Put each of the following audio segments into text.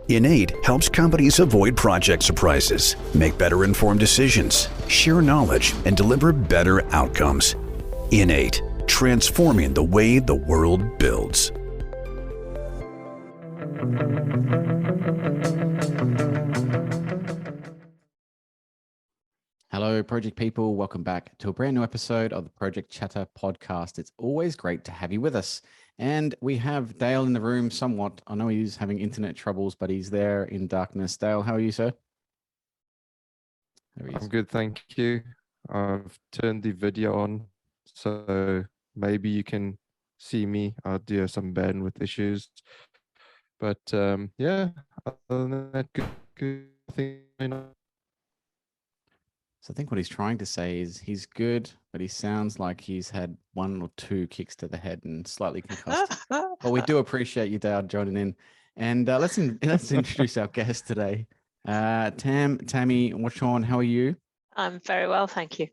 Innate helps companies avoid project surprises, make better informed decisions, share knowledge, and deliver better outcomes. Innate, transforming the way the world builds. Hello, project people. Welcome back to a brand new episode of the Project Chatter podcast. It's always great to have you with us. And we have Dale in the room somewhat. I know he's having internet troubles, but he's there in darkness. Dale, how are you, sir? I'm good, thank you. I've turned the video on, so maybe you can see me. I do have some bandwidth issues. But yeah, other than that, good thing. So I think what he's trying to say is he's good, but he sounds like he's had 1 or 2 kicks to the head and slightly concussed. But we do appreciate you, Dale, joining in. And let's introduce our guest today. Tammy Watchorn, how are you? I'm very well, thank you.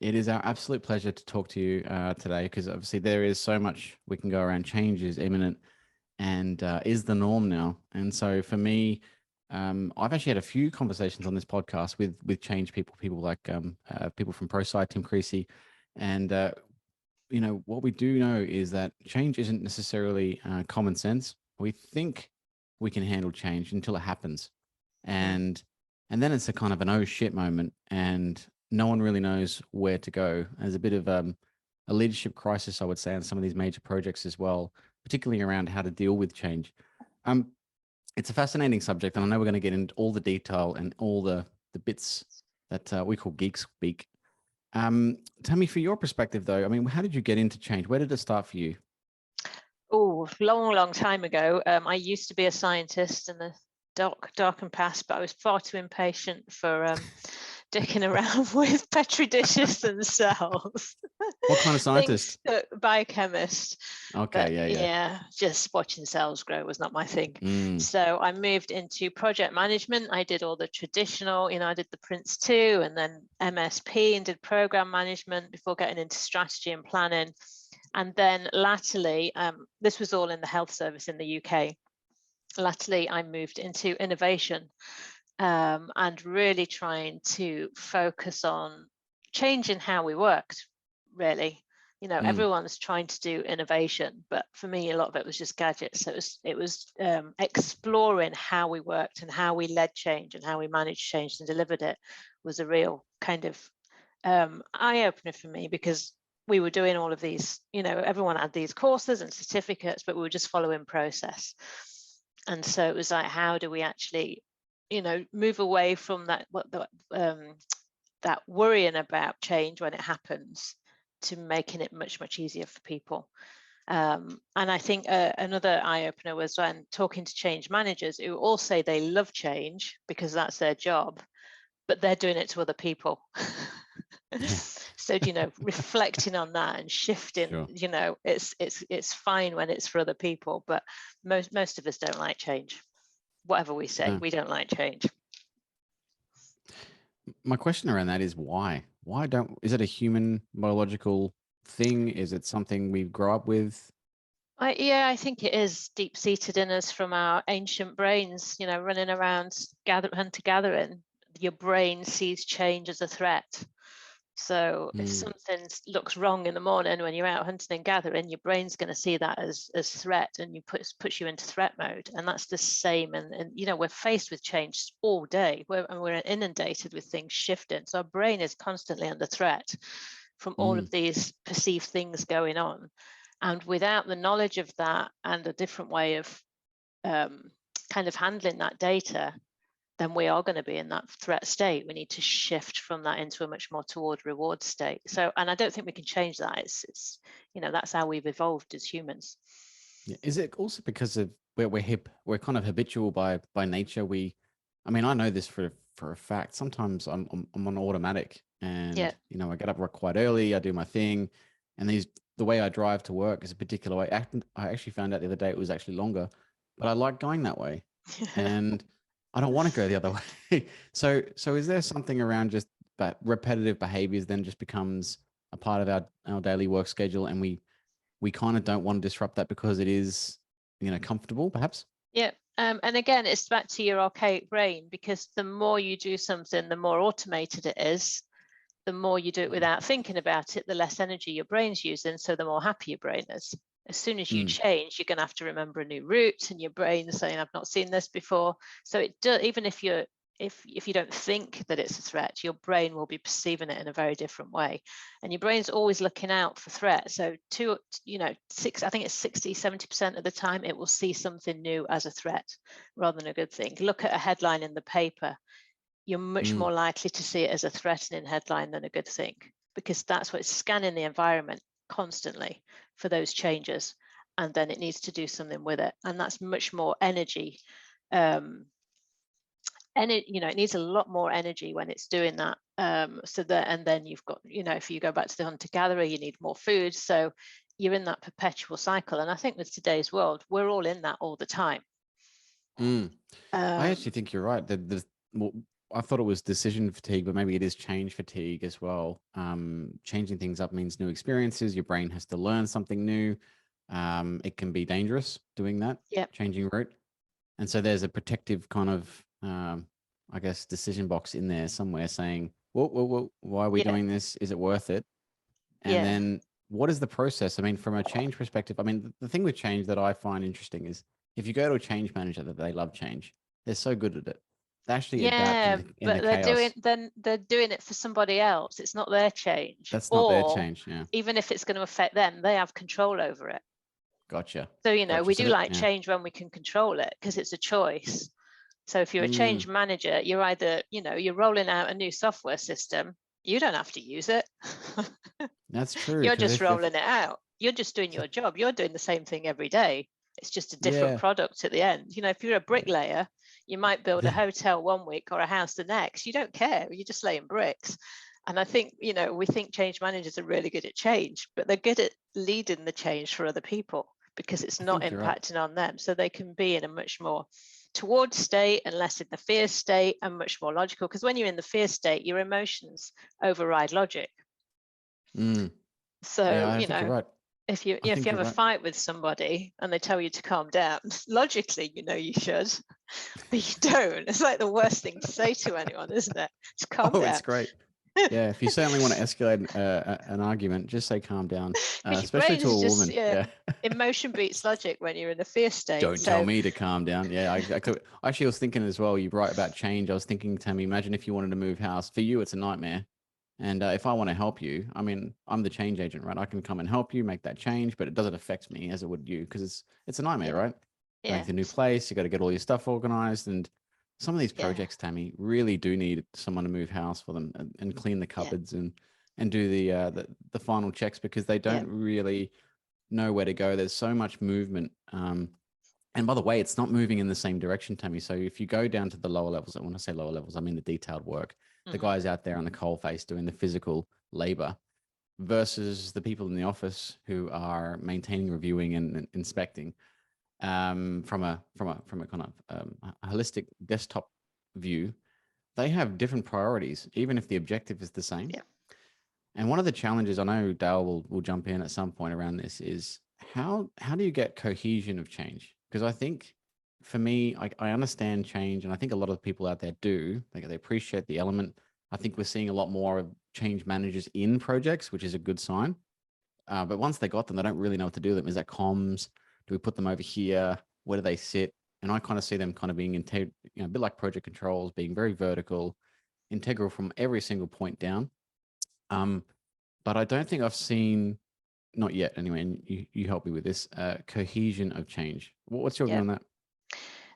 It is our absolute pleasure to talk to you today, because obviously there is so much we can go around. Change is imminent and is the norm now. And so for me, I've actually had a few conversations on this podcast with change people like people from ProSci, Tim Creasy, and you know, what we do know is that change isn't necessarily common sense. We think we can handle change until it happens, and then it's a kind of an oh shit moment, and no one really knows where to go. There's a bit of a leadership crisis, I would say, on some of these major projects as well, particularly around how to deal with change. It's a fascinating subject, and I know we're going to get into all the detail and all the bits that we call geek speak. Tammy, for your perspective, though, I mean, how did you get into change? Where did it start for you? Oh, long time ago. I used to be a scientist in the dark and past, but I was far too impatient for dicking around with petri dishes and cells. What kind of scientist? Biochemist. Okay, but, yeah. Just watching cells grow was not my thing. So I moved into project management. I did all the traditional, I did the Prince 2 and then MSP and did program management before getting into strategy and planning. And then latterly, this was all in the health service in the UK. Latterly, I moved into innovation. And really trying to focus on changing how we worked, really. Everyone's trying to do innovation, but for me, a lot of it was just gadgets. So it was exploring how we worked and how we led change and how we managed change and delivered it was a real kind of eye-opener for me, because we were doing all of these, everyone had these courses and certificates, but we were just following process. And so it was like, how do we actually move away from that worrying about change when it happens to making it much easier for people. And I think another eye-opener was when talking to change managers who all say they love change because that's their job, but they're doing it to other people. So reflecting on that and shifting, sure. It's fine when it's for other people, but most of us don't like change. Whatever we say, we don't like change. My question around that is why? Is it a human biological thing? Is it something we grow up with? I think it is deep-seated in us from our ancient brains, running around hunter-gathering. Your brain sees change as a threat. So if something looks wrong in the morning when you're out hunting and gathering, your brain's going to see that as threat, and puts you into threat mode. And that's the same. And we're faced with change all day. We're inundated with things shifting. So our brain is constantly under threat from all of these perceived things going on. And without the knowledge of that and a different way of kind of handling that data, then we are going to be in that threat state. We need to shift from that into a much more toward reward state. So, and I don't think we can change that. It's that's how we've evolved as humans. Yeah. Is it also because of we're kind of habitual by nature? I know this for a fact. Sometimes I'm on automatic, and I get up quite early. I do my thing, and the way I drive to work is a particular way. I actually found out the other day it was actually longer, but I like going that way, and I don't want to go the other way. So is there something around just that repetitive behaviors then just becomes a part of our daily work schedule, and we kind of don't want to disrupt that because it is, comfortable, perhaps? Yeah, And again, it's back to your archaic brain, because the more you do something, the more automated it is. The more you do it without thinking about it, the less energy your brain's using, so the more happy your brain is. As soon as you change, you're going to have to remember a new route, and your brain's saying, I've not seen this before. So it does, even if you don't think that it's a threat, your brain will be perceiving it in a very different way. And your brain's always looking out for threats. So I think it's 60-70% of the time it will see something new as a threat rather than a good thing. Look at a headline in the paper. You're much more likely to see it as a threatening headline than a good thing, because that's what it's scanning the environment constantly for those changes, and then it needs to do something with it, and that's much more energy. And it needs a lot more energy when it's doing that. And then you've got, if you go back to the hunter-gatherer, you need more food, so you're in that perpetual cycle. And I think with today's world, we're all in that all the time. I actually think you're right. I thought it was decision fatigue, but maybe it is change fatigue as well. Changing things up means new experiences. Your brain has to learn something new. It can be dangerous doing that, changing route. And so there's a protective kind of, I guess, decision box in there somewhere saying, whoa, why are we doing this? Is it worth it? And then what is the process? I mean, from a change perspective, I mean, the thing with change that I find interesting is if you go to a change manager that they love change, they're so good at it. They actually adapt in but the chaos. they're doing it for somebody else. It's not their change. That's not their change. Yeah. Even if it's going to affect them, they have control over it. Gotcha. So, we do change when we can control it, because it's a choice. So if you're a change manager, you're either, you're rolling out a new software system. You don't have to use it. That's true. You're just rolling it out. You're just doing your job. You're doing the same thing every day. It's just a different product at the end. If you're a bricklayer, you might build a hotel one week or a house the next. You don't care. You're just laying bricks. And I think, we think change managers are really good at change, but they're good at leading the change for other people, because it's not impacting on them. So they can be in a much more towards state and less in the fear state, and much more logical. Because when you're in the fear state, your emotions override logic. So, I think you're right. If you have a fight with somebody and they tell you to calm down, logically, you should, but you don't. It's like the worst thing to say to anyone, isn't it? Just calm down. It's great. Yeah, if you certainly want to escalate an argument, just say calm down, especially to a woman. Emotion beats logic when you're in a fear state. Don't tell me to calm down. Yeah, I was thinking as well, you're right about change. I was thinking, Tammy, imagine if you wanted to move house. For you, it's a nightmare. And if I want to help you, I mean, I'm the change agent, right? I can come and help you make that change, but it doesn't affect me as it would you, because it's a nightmare, right? Going to a new place, you got to get all your stuff organized, and some of these projects, Tammy, really do need someone to move house for them and clean the cupboards and do the final checks, because they don't really know where to go. There's so much movement. And by the way, it's not moving in the same direction, Tammy. So if you go down to the lower levels, and when I say lower levels, I mean the detailed work, the guys out there on the coal face doing the physical labor, versus the people in the office who are maintaining, reviewing, and inspecting. From a kind of holistic desktop view, they have different priorities, even if the objective is the same. Yeah. And one of the challenges, I know Dale will jump in at some point around this, is how do you get cohesion of change? Because I think for me, I understand change, and I think a lot of people out there do. They appreciate the element. I think we're seeing a lot more of change managers in projects, which is a good sign. But once they got them, they don't really know what to do with them. Is that comms? Do we put them over here? Where do they sit? And I kind of see them kind of being a bit like project controls, being very vertical, integral from every single point down. But I don't think I've seen, not yet anyway, and you help me with this, cohesion of change. What's your view on that?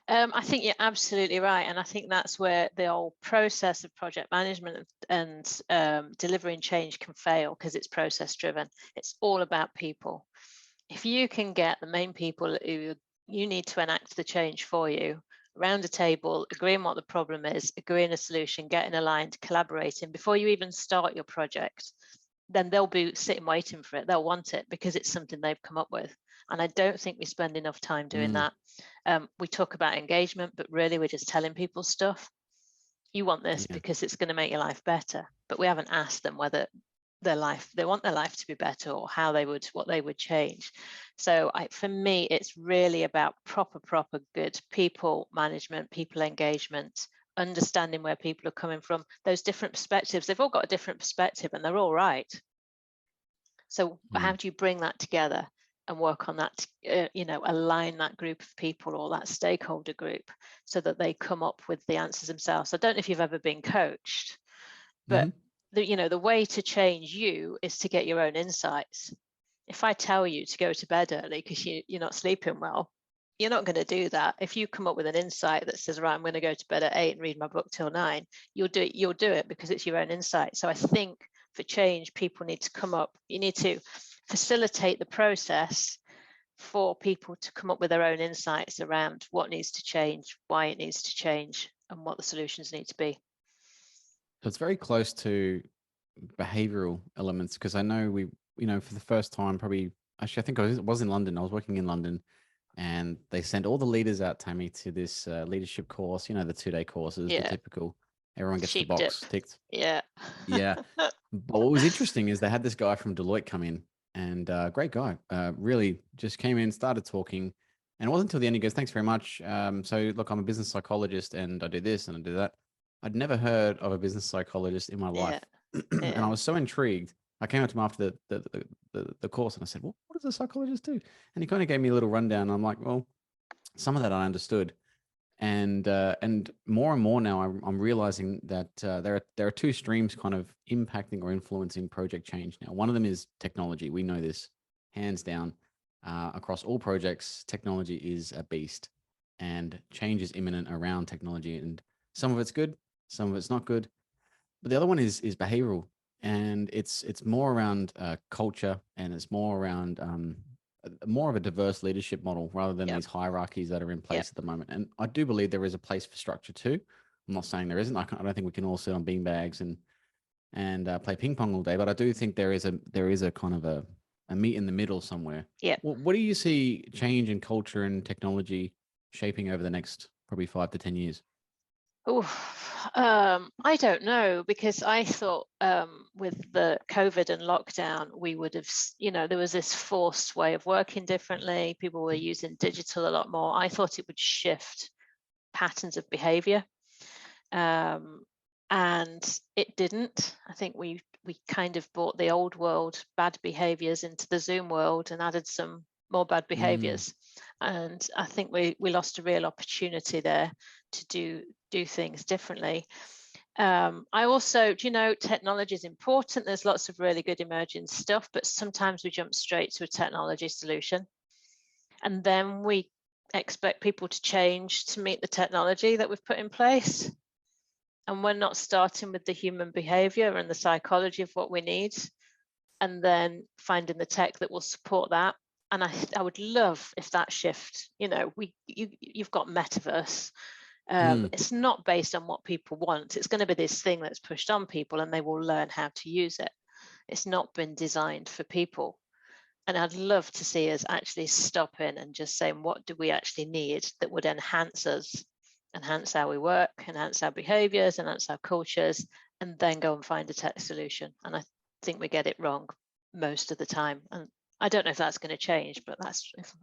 I think you're absolutely right. And I think that's where the whole process of project management and delivering change can fail, because it's process driven. It's all about people. If you can get the main people who you need to enact the change for you around a table, agreeing what the problem is, agreeing a solution, getting aligned, collaborating before you even start your project, then they'll be sitting waiting for it. They'll want it because it's something they've come up with. And I don't think we spend enough time doing that. We talk about engagement, but really we're just telling people stuff. You want this because it's going to make your life better. But we haven't asked them whether their life, they want their life to be better, or what they would change. So for me, it's really about proper good people management, people engagement, understanding where people are coming from, those different perspectives. They've all got a different perspective and they're all right. So how do you bring that together and work on that, align that group of people or that stakeholder group so that they come up with the answers themselves? I don't know if you've ever been coached, but the way to change you is to get your own insights. If I tell you to go to bed early because you're not sleeping well, you're not going to do that. If you come up with an insight that says, right, I'm going to go to bed at 8 and read my book till 9, you'll do it because it's your own insight. So I think for change, people need to come up, you need to facilitate the process for people to come up with their own insights around what needs to change, why it needs to change, and what the solutions need to be. So it's very close to behavioral elements, because I know we, for the first time, probably, actually, I think I was in London. I was working in London, and they sent all the leaders out, Tammy, to this leadership course, the 2-day courses, the typical, everyone gets the box ticked. Yeah. Yeah. But what was interesting is they had this guy from Deloitte come in, and great guy, really just came in, started talking. And it wasn't until the end he goes, thanks very much. So look, I'm a business psychologist and I do this and I do that. I'd never heard of a business psychologist in my life. And I was so intrigued. I came up to him after the course and I said, well, what does a psychologist do? And he kind of gave me a little rundown. And I'm like, well, some of that I understood. And more and more now, I'm realizing that there are two streams kind of impacting or influencing project change now. One of them is technology. We know this hands down. Across all projects, technology is a beast, and change is imminent around technology. And some of it's good, some of it's not good. But the other one is behavioral, and it's more around culture, and it's more around more of a diverse leadership model rather than these hierarchies that are in place at the moment. And I do believe there is a place for structure too. I'm not saying there isn't. I don't think we can all sit on beanbags and play ping pong all day, but I do think there is a kind of a meet in the middle somewhere. Yeah. What do you see change in culture and technology shaping over the next probably 5 to 10 years? I don't know, because I thought with the COVID and lockdown, we would have, there was this forced way of working differently. People were using digital a lot more. I thought it would shift patterns of behavior. And it didn't. I think we kind of brought the old world bad behaviors into the Zoom world and added some more bad behaviors. And I think we lost a real opportunity there to do things differently. I also, technology is important. There's lots of really good emerging stuff, but sometimes we jump straight to a technology solution. And then we expect people to change to meet the technology that we've put in place. And we're not starting with the human behavior and the psychology of what we need, and then finding the tech that will support that. And I would love if that shift, you've got metaverse. It's not based on what people want. It's going to be this thing that's pushed on people and they will learn how to use it. It's not been designed for people. And I'd love to see us actually stop in and just saying, what do we actually need that would enhance us, enhance how we work, enhance our behaviors, enhance our cultures, and then go and find a tech solution. And I think we get it wrong most of the time. And I don't know if that's going to change, but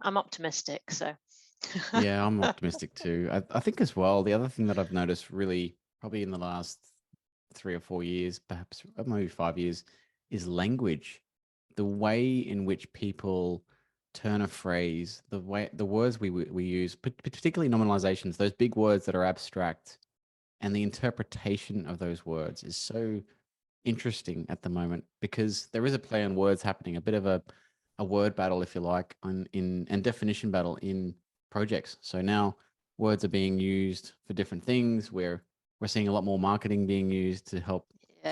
I'm optimistic. So yeah, I'm optimistic too. I think as well, the other thing that I've noticed really probably in the last 3 or 4 years, perhaps maybe 5 years, is language. The way in which people turn a phrase, the words we use, particularly nominalizations, those big words that are abstract, and the interpretation of those words is so interesting at the moment, because there is a play on words happening, a bit of a word battle, if you like, and definition battle in projects. So now words are being used for different things. We're seeing a lot more marketing being used to help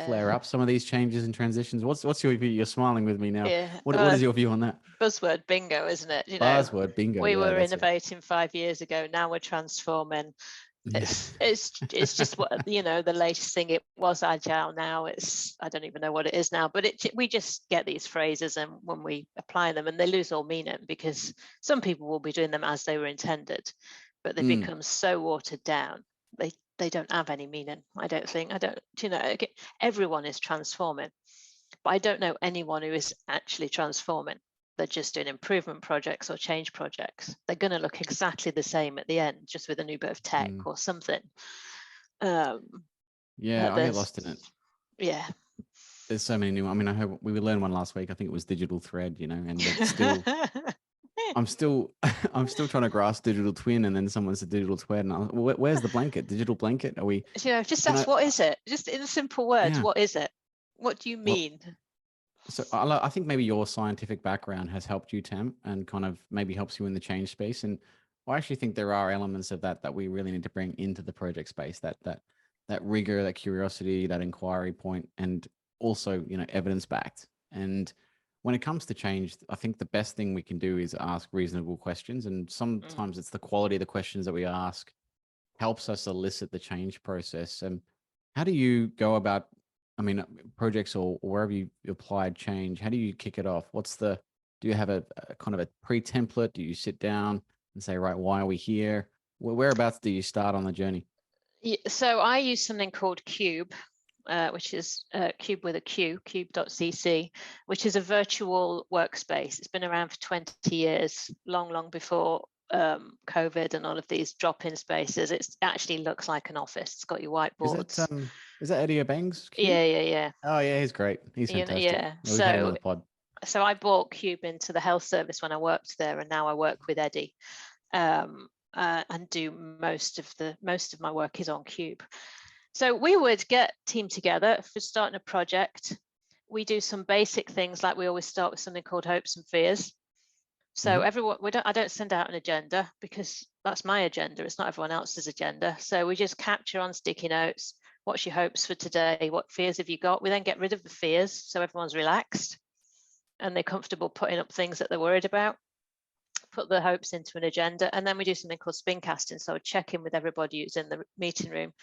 flare up some of these changes and transitions. What's your view? You're smiling with me now. Yeah. What is your view on that? Buzzword bingo, isn't it? Buzzword bingo. We were innovating 5 years ago. Now we're transforming. It's just what the latest thing. It was agile. Now I don't even know what it is now, but we just get these phrases, and when we apply them, and they lose all meaning, because some people will be doing them as they were intended, but they become so watered down. They don't have any meaning. I don't think. Everyone is transforming, But I don't know anyone who is actually transforming. They're just doing improvement projects or change projects. They're going to look exactly the same at the end, just with a new bit of tech or something. Yeah, I get lost in it. Yeah. There's so many new. I mean, I heard we learned one last week. I think it was digital thread, you know, and it's still. I'm still trying to grasp digital twin, and then someone said digital twin, and I was, well, where's the blanket? Digital blanket? Are we? You know, just ask, what is it? Just in simple words, Yeah. what is it? What do you mean? Well, so I think maybe your scientific background has helped you, Tam, and kind of maybe helps you in the change space. And I actually think there are elements of that we really need to bring into the project space. That rigor, that curiosity, that inquiry point, and also, you know, evidence backed. And when it comes to change, I think the best thing we can do is ask reasonable questions. And sometimes it's the quality of the questions that we ask helps us elicit the change process. And how do you go about, I mean, projects or wherever you applied change, how do you kick it off? Do you have a kind of a pre-template? Do you sit down and say, right, why are we here? Whereabouts do you start on the journey? So I use something called Cube, which is Cube with a Q, cube.cc, which is a virtual workspace. It's been around for 20 years, long before COVID and all of these drop-in spaces. It actually looks like an office. It's got your whiteboards. Is that Eddie Bangs? Yeah. Oh yeah, he's great. He's fantastic. Yeah. We've had him on the pod. So I brought Cube into the health service when I worked there, and now I work with Eddie. And do most of my work is on Cube. So we would get team together for starting a project. We do some basic things, like we always start with something called hopes and fears. So everyone, I don't send out an agenda, because that's my agenda. It's not everyone else's agenda. So we just capture on sticky notes, what's your hopes for today? What fears have you got? We then get rid of the fears, so everyone's relaxed and they're comfortable putting up things that they're worried about. Put the hopes into an agenda, and then we do something called spin casting. So I check in with everybody who's in the meeting room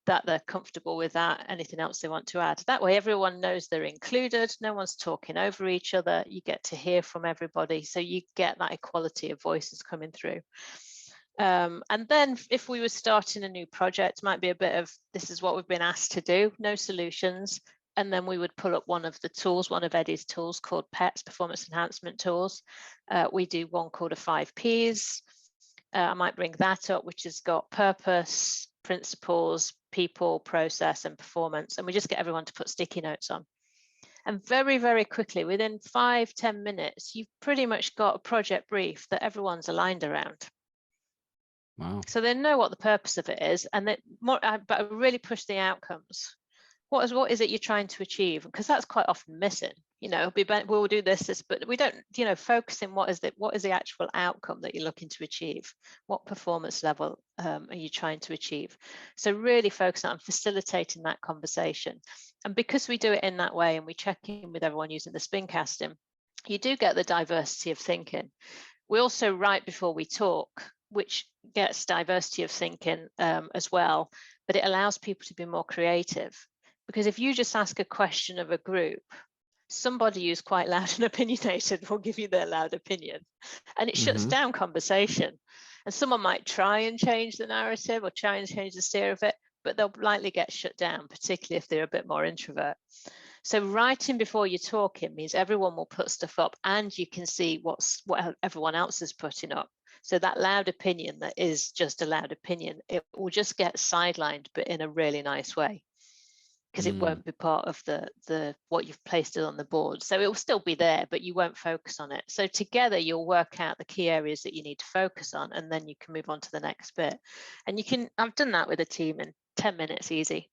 that they're comfortable with that, anything else they want to add. That way everyone knows they're included, no one's talking over each other, you get to hear from everybody, so you get that equality of voices coming through. And then if we were starting a new project, might be a bit of, this is what we've been asked to do, no solutions. And then we would pull up one of the tools, one of Eddie's tools called PETS, Performance Enhancement Tools. We do one called a 5 Ps. I might bring that up, which has got purpose, principles, people, process, and performance. And we just get everyone to put sticky notes on. And very, very quickly, within 5-10 minutes, you've pretty much got a project brief that everyone's aligned around. Wow. So they know what the purpose of it is, and but I really push the outcomes. What is it you're trying to achieve? Because that's quite often missing. You know, we'll do this, but we don't, you know, focus in what is the actual outcome that you're looking to achieve? What performance level are you trying to achieve? So really focus on facilitating that conversation. And because we do it in that way, and we check in with everyone using the spin casting, you do get the diversity of thinking. We also write before we talk, which gets diversity of thinking as well, but it allows people to be more creative. Because if you just ask a question of a group, somebody who's quite loud and opinionated will give you their loud opinion, and it shuts down conversation. And someone might try and change the narrative or try and change the steer of it, but they'll likely get shut down, particularly if they're a bit more introvert. So writing before you're talking means everyone will put stuff up, and you can see what everyone else is putting up. So that loud opinion that is just a loud opinion, it will just get sidelined, but in a really nice way, because it won't be part of the what you've placed it on the board. So it will still be there, but you won't focus on it. So together you'll work out the key areas that you need to focus on, and then you can move on to the next bit. And I've done that with a team in 10 minutes, easy.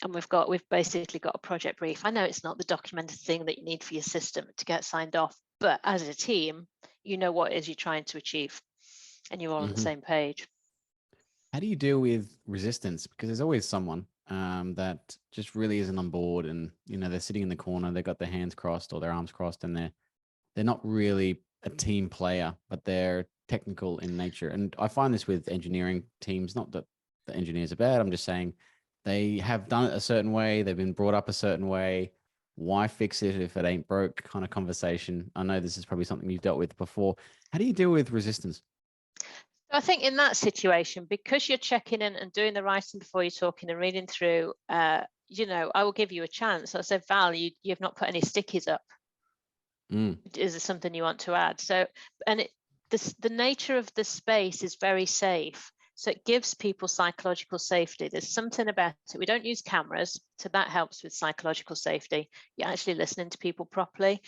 And we've basically got a project brief. I know it's not the documented thing that you need for your system to get signed off, but as a team, you know what it is you're trying to achieve, and you're all on the same page. How do you deal with resistance? Because there's always someone that just really isn't on board, and you know, they're sitting in the corner, they've got their hands crossed or their arms crossed, and they're not really a team player, but they're technical in nature. And I find this with engineering teams, not that the engineers are bad, I'm just saying they have done it a certain way, they've been brought up a certain way. Why fix it if it ain't broke kind of conversation? I know this is probably something you've dealt with before. How do you deal with resistance? I think in that situation, because you're checking in and doing the writing before you're talking and reading through, I will give you a chance. I said, Val, you've not put any stickies up. Is there something you want to add? So, and the nature of the space is very safe. So it gives people psychological safety. There's something about it. We don't use cameras, so that helps with psychological safety. You're actually listening to people properly,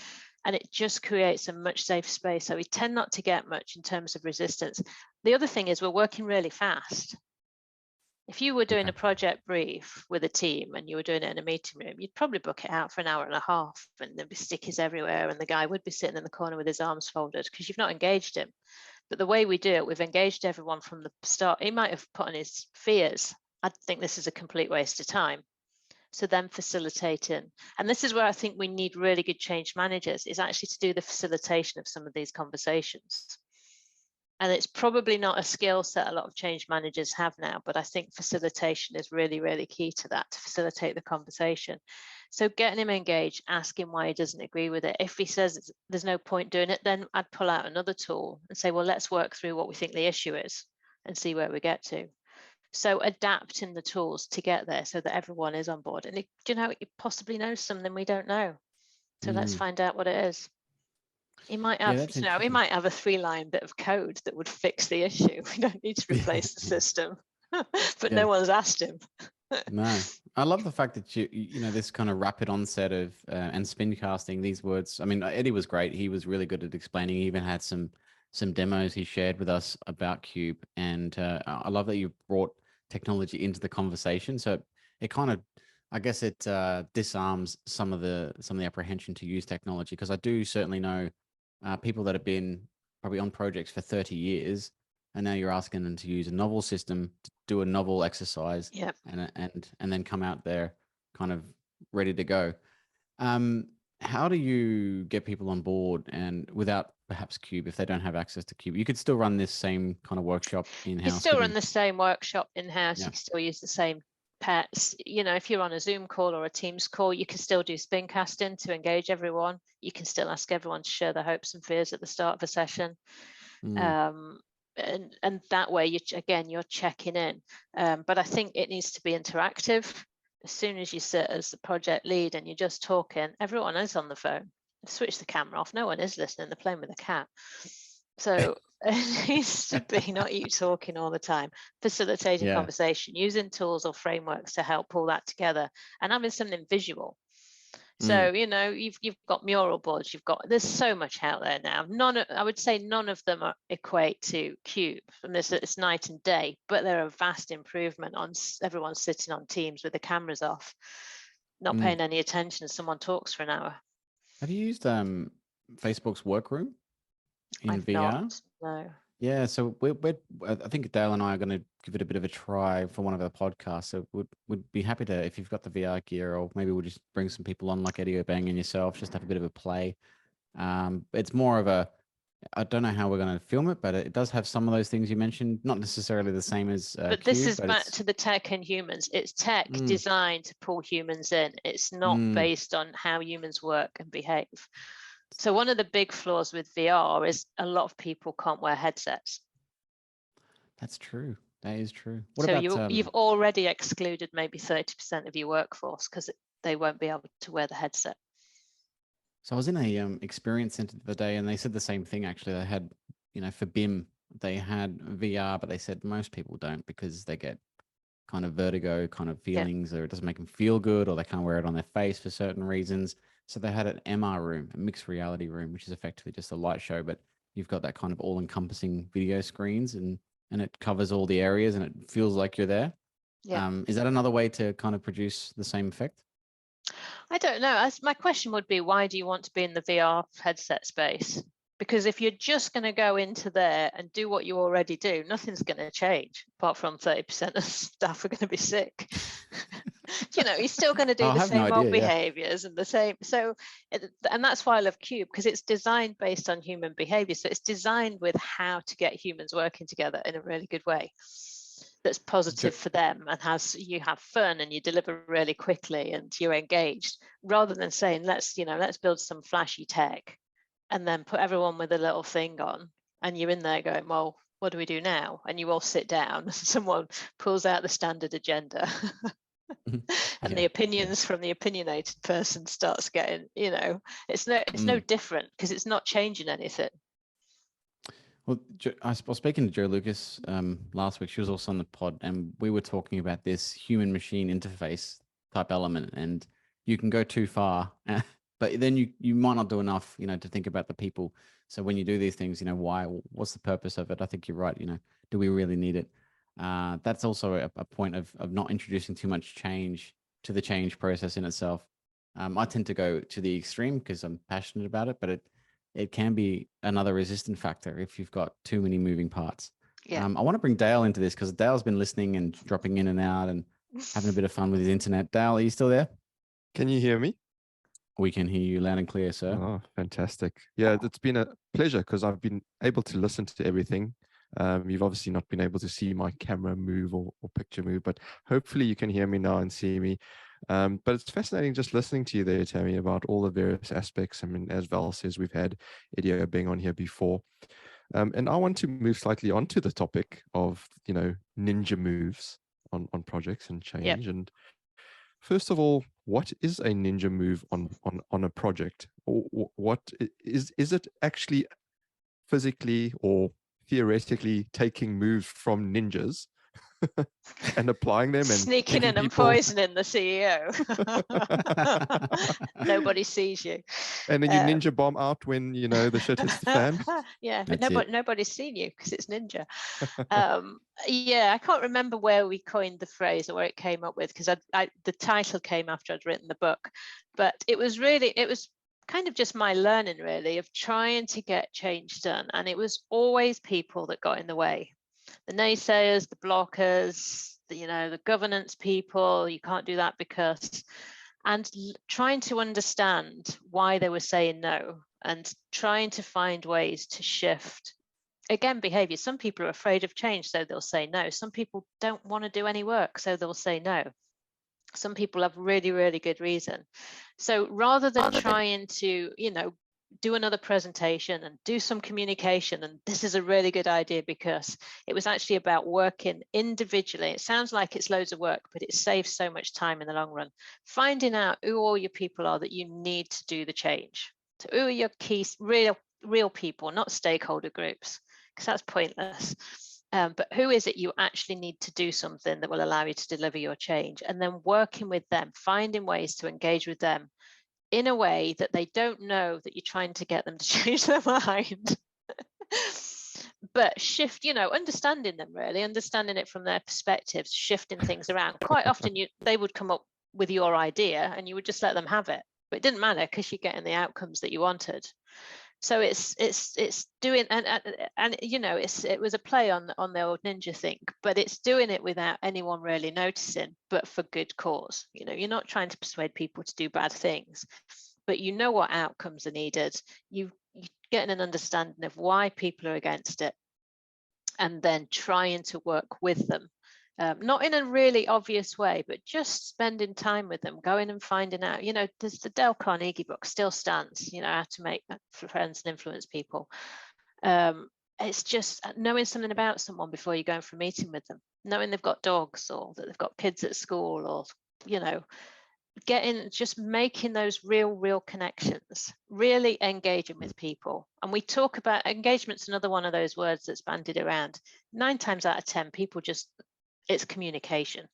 and it just creates a much safer space. So we tend not to get much in terms of resistance. The other thing is we're working really fast. If you were doing a project brief with a team and you were doing it in a meeting room, you'd probably book it out for an hour and a half, and there'd be stickies everywhere, and the guy would be sitting in the corner with his arms folded because you've not engaged him. But the way we do it, we've engaged everyone from the start. He might have put on his fears. I think this is a complete waste of time. So then facilitating, and this is where I think we need really good change managers, is actually to do the facilitation of some of these conversations. And it's probably not a skill set a lot of change managers have now, but I think facilitation is really, really key to that, to facilitate the conversation. So getting him engaged, asking why he doesn't agree with it. If he says there's no point doing it, then I'd pull out another tool and say, well, let's work through what we think the issue is and see where we get to. So adapting the tools to get there so that everyone is on board. And it possibly knows something we don't know. So let's find out what it is. He might have, he might have a 3-line bit of code that would fix the issue. We don't need to replace the system, but no one's asked him. No, I love the fact that this kind of rapid onset of and spin casting these words. I mean, Eddie was great. He was really good at explaining. He even had some demos he shared with us about Cube, and I love that you brought technology into the conversation. So it kind of, I guess, it disarms some of the apprehension to use technology, because I do certainly know people that have been probably on projects for 30 years, and now you're asking them to use a novel system to do a novel exercise, and then come out there kind of ready to go. How do you get people on board, and without perhaps Cube, if they don't have access to Cube? You could still run this same kind of workshop in-house. You still run the same workshop in-house. You can still use the same pets. If you're on a Zoom call or a Teams call, you can still do spin casting to engage everyone. You can still ask everyone to share their hopes and fears at the start of a session. And that way, you're checking in. But I think it needs to be interactive. As soon as you sit as the project lead and you're just talking, everyone is on the phone. Switch the camera off. No one is listening. They're playing with a cat. So it needs to be not you talking all the time. Facilitating conversation, using tools or frameworks to help pull that together, and having something visual. So you've got mural boards. There's so much out there now. I would say none of them equate to Cube. And it's night and day, but they're a vast improvement on everyone sitting on Teams with the cameras off, not paying any attention as someone talks for an hour. Have you used Facebook's Workroom in I've VR? Not, no. Yeah, so I think Dale and I are going to give it a bit of a try for one of our podcasts. So we'd be happy to, if you've got the VR gear, or maybe we'll just bring some people on like Eddie Obang and yourself, just have a bit of a play. It's more of I don't know how we're going to film it, but it does have some of those things you mentioned, not necessarily the same as but this is back to the tech and humans. It's tech designed to pull humans in. It's not based on how humans work and behave. So one of the big flaws with VR is a lot of people can't wear headsets. That's true. That is true. You've already excluded maybe 30% of your workforce because they won't be able to wear the headset. So I was in a experience center the other day, and they said the same thing. Actually, they had, for BIM, they had VR, but they said most people don't because they get kind of vertigo kind of feelings, or it doesn't make them feel good, or they can't wear it on their face for certain reasons. So they had an MR room, a mixed reality room, which is effectively just a light show, but you've got that kind of all-encompassing video screens, and it covers all the areas, and it feels like you're there. Yeah. Is that another way to kind of produce the same effect? I don't know. My question would be, why do you want to be in the VR headset space? Because if you're just going to go into there and do what you already do, nothing's going to change, apart from 30% of staff are going to be sick. You're still going to do the same old behaviors and the same. So, and that's why I love Cube, because it's designed based on human behavior. So it's designed with how to get humans working together in a really good way that's positive for them, and you have fun and you deliver really quickly and you're engaged, rather than saying, let's build some flashy tech and then put everyone with a little thing on, and you're in there going, well, what do we do now? And you all sit down, someone pulls out the standard agenda. And Yeah, the opinions from the opinionated person starts getting, it's no different, because it's not changing anything. Well, I was speaking to Joe Lucas last week. She was also on the pod, and we were talking about this human-machine interface type element. And you can go too far, but then you might not do enough, to think about the people. So when you do these things, why? What's the purpose of it? I think you're right. Do we really need it? That's also a point of not introducing too much change to the change process in itself. I tend to go to the extreme because I'm passionate about it, but it can be another resistant factor if you've got too many moving parts. Yeah. I want to bring Dale into this because Dale's been listening and dropping in and out and having a bit of fun with his internet. Dale, are you still there? Can you hear me? We can hear you loud and clear, sir. Oh, fantastic. Yeah, it's been a pleasure because I've been able to listen to everything. You've obviously not been able to see my camera move or picture move, but hopefully you can hear me now and see me. But it's fascinating just listening to you there, Tammy, about all the various aspects. I mean, as Val says, we've had Edio being on here before. And I want to move slightly onto the topic of, ninja moves on projects and change. Yep. And first of all, what is a ninja move on a project? Or what is it actually physically or theoretically taking moves from ninjas and applying them and sneaking in and poisoning the CEO? Nobody sees you. And then you ninja bomb out when the shit hits the fan. Yeah, but That's nobody's seen you because it's ninja. Yeah, I can't remember where we coined the phrase or where it came up with, because the title came after I'd written the book. But it was kind of just my learning, really, of trying to get change done. And it was always people that got in the way. The naysayers, the blockers, the governance people, you can't do that because, and trying to understand why they were saying no and trying to find ways to shift, again, behavior. Some people are afraid of change, so they'll say no. Some people don't want to do any work, so they'll say no. Some people have really, really good reason. So rather than trying to, do another presentation and do some communication, and this is a really good idea because it was actually about working individually. It sounds like it's loads of work, but it saves so much time in the long run. Finding out who all your people are that you need to do the change. So who are your key real people, not stakeholder groups, because that's pointless. But who is it you actually need to do something that will allow you to deliver your change, and then working with them, finding ways to engage with them in a way that they don't know that you're trying to get them to change their mind. But shift, understanding them, really, understanding it from their perspectives, shifting things around. Quite often they would come up with your idea and you would just let them have it. But it didn't matter because you're getting the outcomes that you wanted. So it's doing, and it was a play on the old ninja thing, but it's doing it without anyone really noticing, but for good cause. You're not trying to persuade people to do bad things, but what outcomes are needed. You getting an understanding of why people are against it, and then trying to work with them. Not in a really obvious way, but just spending time with them, going and finding out, there's the Dale Carnegie book still stands, how to make friends and influence people. It's just knowing something about someone before you go in for a meeting with them, knowing they've got dogs or that they've got kids at school, or, just making those real connections, really engaging with people. And we talk about engagement's another one of those words that's bandied around. 9 times out of 10, people it's communication,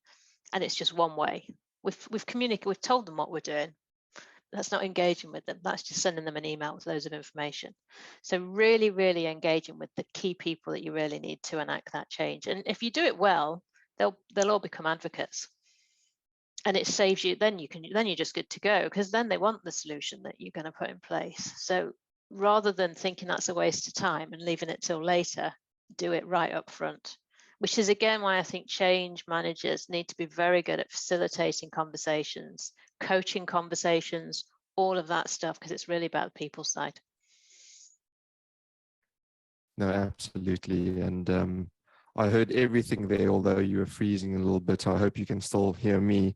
and it's just one way. We've communicated, we've told them what we're doing. That's not engaging with them. That's just sending them an email with loads of information. So really engaging with the key people that you really need to enact that change. And if you do it well, they'll all become advocates. And it saves you, then you're just good to go, because then they want the solution that you're going to put in place. So rather than thinking that's a waste of time and leaving it till later, do it right up front. Which is, again, why I think change managers need to be very good at facilitating conversations, coaching conversations, all of that stuff, because it's really about the people side. No, absolutely. And I heard everything there, although you were freezing a little bit. I hope you can still hear me.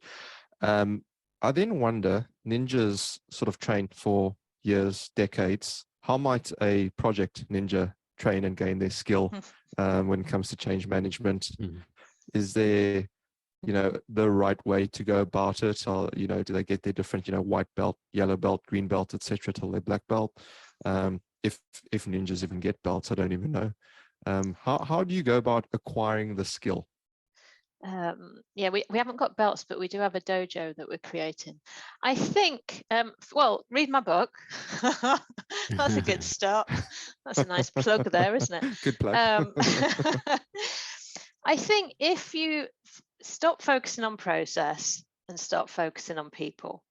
I then wonder, ninjas sort of trained for years, decades. How might a project ninja train and gain their skill when it comes to change management? Is there the right way to go about it? Or, do they get their different, white belt, yellow belt, green belt, etc., till they're black belt? If ninjas even get belts, I don't even know. How do you go about acquiring the skill? Yeah, we haven't got belts, but we do have a dojo that we're creating. I think, well, read my book. That's a good start. That's a nice plug there, isn't it? Good plug. I think if you stop focusing on process and start focusing on people,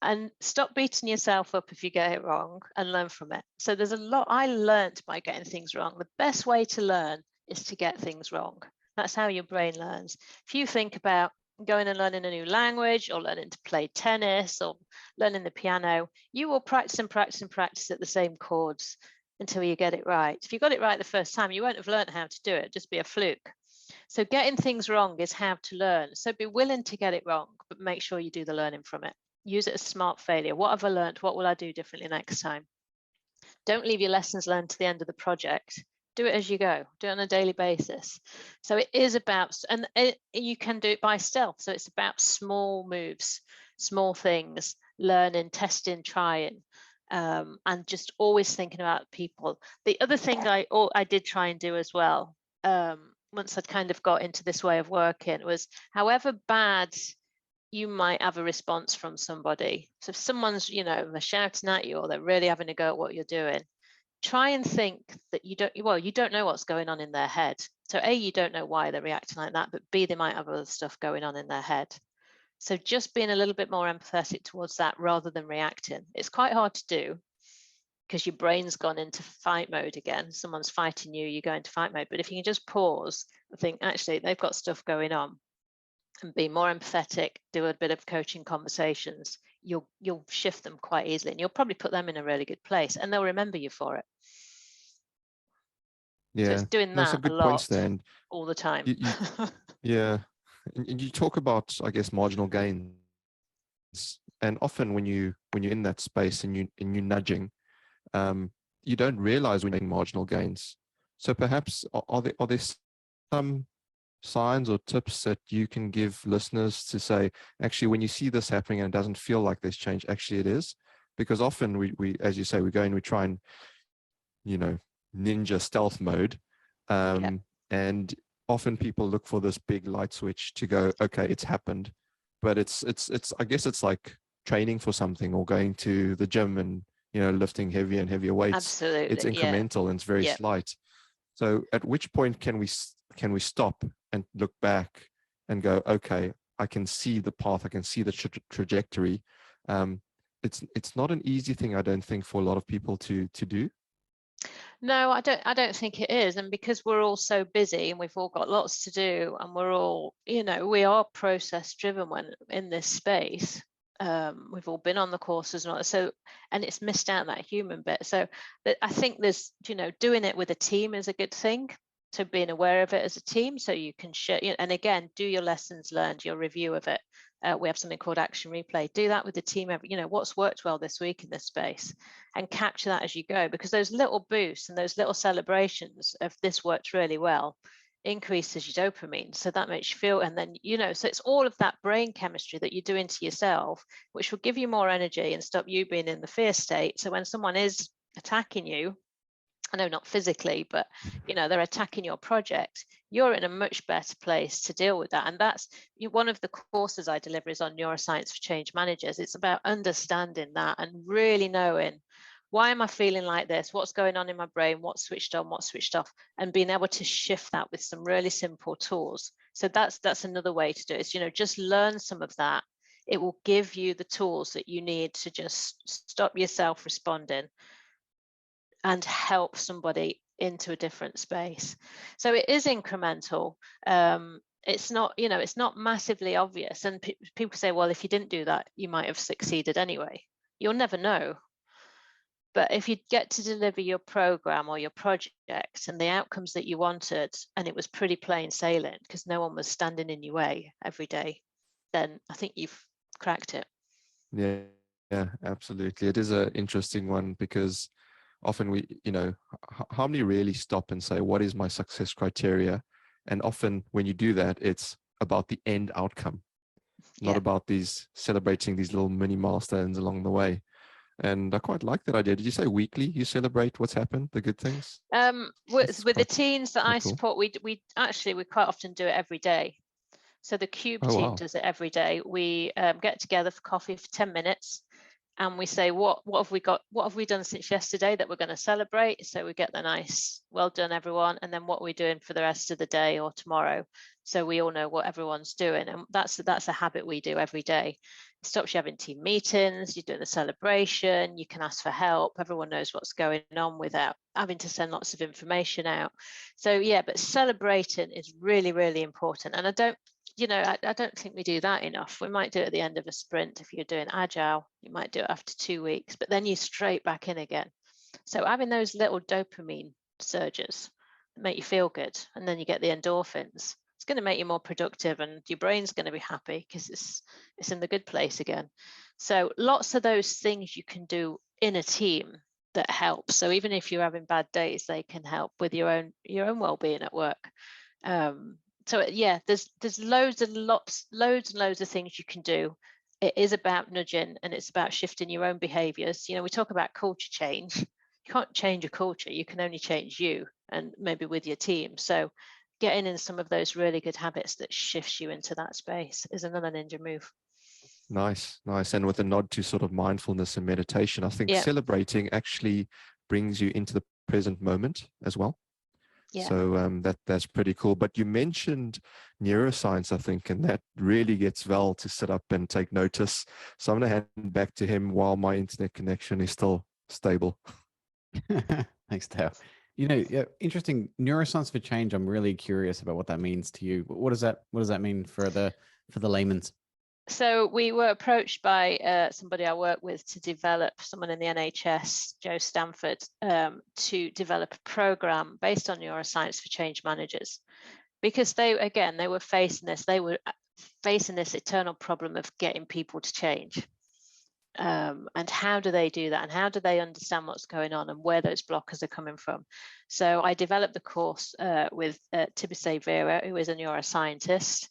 and stop beating yourself up if you get it wrong, and learn from it. So there's a lot I learned by getting things wrong. The best way to learn is to get things wrong. That's how your brain learns. If you think about going and learning a new language, or learning to play tennis, or learning the piano, you will practice and practice and practice at the same chords until you get it right. If you got it right the first time, you won't have learned how to do it, just be a fluke. So getting things wrong is how to learn. So be willing to get it wrong, but make sure you do the learning from it. Use it as smart failure. What have I learned? What will I do differently next time? Don't leave your lessons learned to the end of the project. Do it as you go. Do it on a daily basis. So it is about, and you can do it by stealth. So it's about small moves, small things, learning, testing, trying, and just always thinking about people. The other thing I did try and do as well, once I'd kind of got into this way of working, was however bad you might have a response from somebody. So if someone's, they're shouting at you, or they're really having a go at what you're doing, try and think that you don't know what's going on in their head. So A, you don't know why they're reacting like that, but B, they might have other stuff going on in their head. So just being a little bit more empathetic towards that rather than reacting. It's quite hard to do because your brain's gone into fight mode again. Someone's fighting you, you go into fight mode. But if you can just pause and think, actually, they've got stuff going on, and be more empathetic, do a bit of coaching conversations, you'll shift them quite easily, and you'll probably put them in a really good place, and they'll remember you for it. Yeah, so it's doing that's that a good a lot, point there. all the time. Yeah, and you talk about, I guess, marginal gains, and often when you're in that space and you're nudging, you don't realize when you're making marginal gains. So perhaps are there some signs or tips that you can give listeners to say, actually, when you see this happening and it doesn't feel like there's change, actually it is? Because often we as you say, we go and we try and, ninja stealth mode. And often people look for this big light switch to go, okay, it's happened. But it's I guess it's like training for something, or going to the gym and, lifting heavier and heavier weights. Absolutely. It's incremental, and it's very slight. So at which point can we stop and look back and go, okay, I can see the path, I can see the trajectory. It's not an easy thing, I don't think, for a lot of people to do. No, I don't think it is. And because we're all so busy and we've all got lots to do, and we're all, we are process driven when in this space. We've all been on the courses and all, and it's missed out that human bit. So I think there's, doing it with a team is a good thing. So being aware of it as a team, so you can share, and again, do your lessons learned, your review of it. We have something called action replay. Do that with the team. What's worked well this week in this space, and capture that as you go, because those little boosts and those little celebrations of this worked really well increases your dopamine. So that makes you feel, and then, so it's all of that brain chemistry that you're doing to yourself, which will give you more energy and stop you being in the fear state. So when someone is attacking you, I know not physically, but they're attacking your project, you're in a much better place to deal with that. And that's one of the courses I deliver is on neuroscience for change managers. It's about understanding that and really knowing, why am I feeling like this? What's going on in my brain? What's switched on? What's switched off? And being able to shift that with some really simple tools. So that's another way to do it. Is, just learn some of that. It will give you the tools that you need to just stop yourself responding and help somebody into a different space. So it is incremental. It's not, it's not massively obvious. And people say, well, if you didn't do that, you might have succeeded anyway. You'll never know. But if you get to deliver your program or your project and the outcomes that you wanted, and it was pretty plain sailing because no one was standing in your way every day, then I think you've cracked it. Yeah, absolutely. It is an interesting one, because often we, how many really stop and say, what is my success criteria? And often when you do that, it's about the end outcome, not Yeah. about celebrating these little mini milestones along the way. And I quite like that idea. Did you say weekly you celebrate what's happened, the good things? With the teens that I cool. support, we quite often do it every day. So the Cube Oh, team wow. does it every day. We get together for coffee for 10 minutes, and we say, what have we done since yesterday that we're going to celebrate? So we get the nice, well done everyone, and then what we're doing for the rest of the day or tomorrow, so we all know what everyone's doing. And that's a habit we do every day. It stops you having team meetings, you're doing the celebration, you can ask for help, everyone knows what's going on without having to send lots of information out. So yeah, but celebrating is really, really important. And I don't think we do that enough. We might do it at the end of a sprint. If you're doing agile, you might do it after 2 weeks, but then you're straight back in again. So having those little dopamine surges that make you feel good, and then you get the endorphins, it's going to make you more productive, and your brain's going to be happy because it's in the good place again. So lots of those things you can do in a team that help. So even if you're having bad days, they can help with your own well-being at work. So yeah, there's loads and loads of things you can do. It is about nudging, and it's about shifting your own behaviors. We talk about culture change. You can't change a culture, you can only change you, and maybe with your team. So getting in some of those really good habits that shifts you into that space is another ninja move. Nice. And with a nod to sort of mindfulness and meditation, I think celebrating actually brings you into the present moment as well. Yeah. So that's pretty cool. But you mentioned neuroscience, I think, and that really gets Val to sit up and take notice. So I'm going to hand back to him while my internet connection is still stable. Thanks, Dale. Interesting. Neuroscience for change. I'm really curious about what that means to you. What does that mean for the layman's? So we were approached by somebody I work with to develop, someone in the NHS, Joe Stanford, to develop a program based on neuroscience for change managers, because they were facing this eternal problem of getting people to change. And how do they do that? And how do they understand what's going on and where those blockers are coming from? So I developed the course with Tibise Vera, who is a neuroscientist.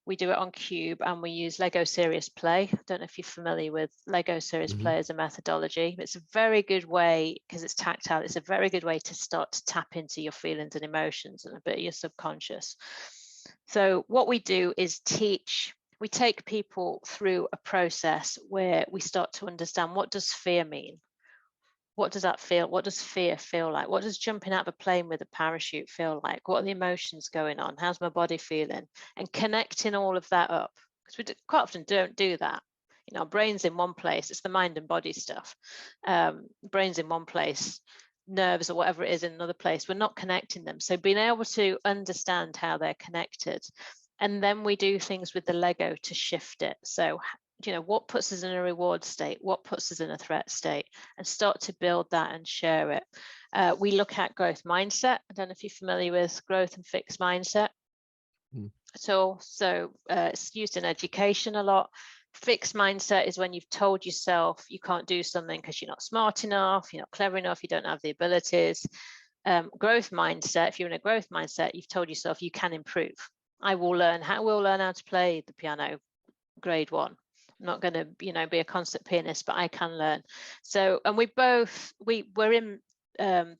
We do it on Cube, and we use Lego Serious Play. I don't know if you're familiar with Lego Serious Play as a methodology. It's a very good way, because it's tactile, it's a very good way to start to tap into your feelings and emotions and a bit of your subconscious. So what we do is we take people through a process where we start to understand, what does fear mean? What does that feel? What does fear feel like? What does jumping out of a plane with a parachute feel like? What are the emotions going on? How's my body feeling? And connecting all of that up, because we quite often don't do that. Our brain's in one place, it's the mind and body stuff. Brain's in one place, nerves or whatever it is in another place. We're not connecting them. So being able to understand how they're connected, and then we do things with the Lego to shift it. So what puts us in a reward state, what puts us in a threat state, and start to build that and share it. We look at growth mindset. I don't know if you're familiar with growth and fixed mindset. So it's used in education a lot. Fixed mindset is when you've told yourself you can't do something because you're not smart enough, you're not clever enough, you don't have the abilities. Growth mindset, if you're in a growth mindset, you've told yourself you can improve. We'll learn how to play the piano grade 1. I'm not going to be a concert pianist, but I can learn. So, and we're in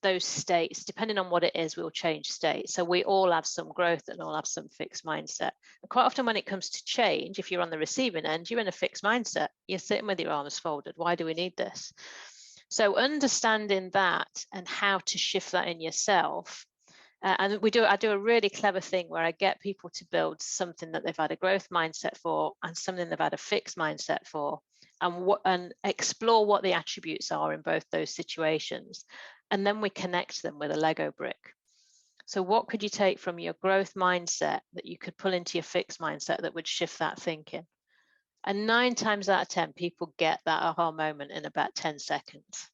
those states. Depending on what it is, we'll change state. So we all have some growth and all have some fixed mindset. And quite often when it comes to change, if you're on the receiving end, you're in a fixed mindset. You're sitting with your arms folded. Why do we need this? So understanding that and how to shift that in yourself. And I do a really clever thing where I get people to build something that they've had a growth mindset for and something they've had a fixed mindset for, and explore what the attributes are in both those situations. And then we connect them with a Lego brick. So what could you take from your growth mindset that you could pull into your fixed mindset that would shift that thinking? And 9 times out of 10, people get that aha moment in about 10 seconds.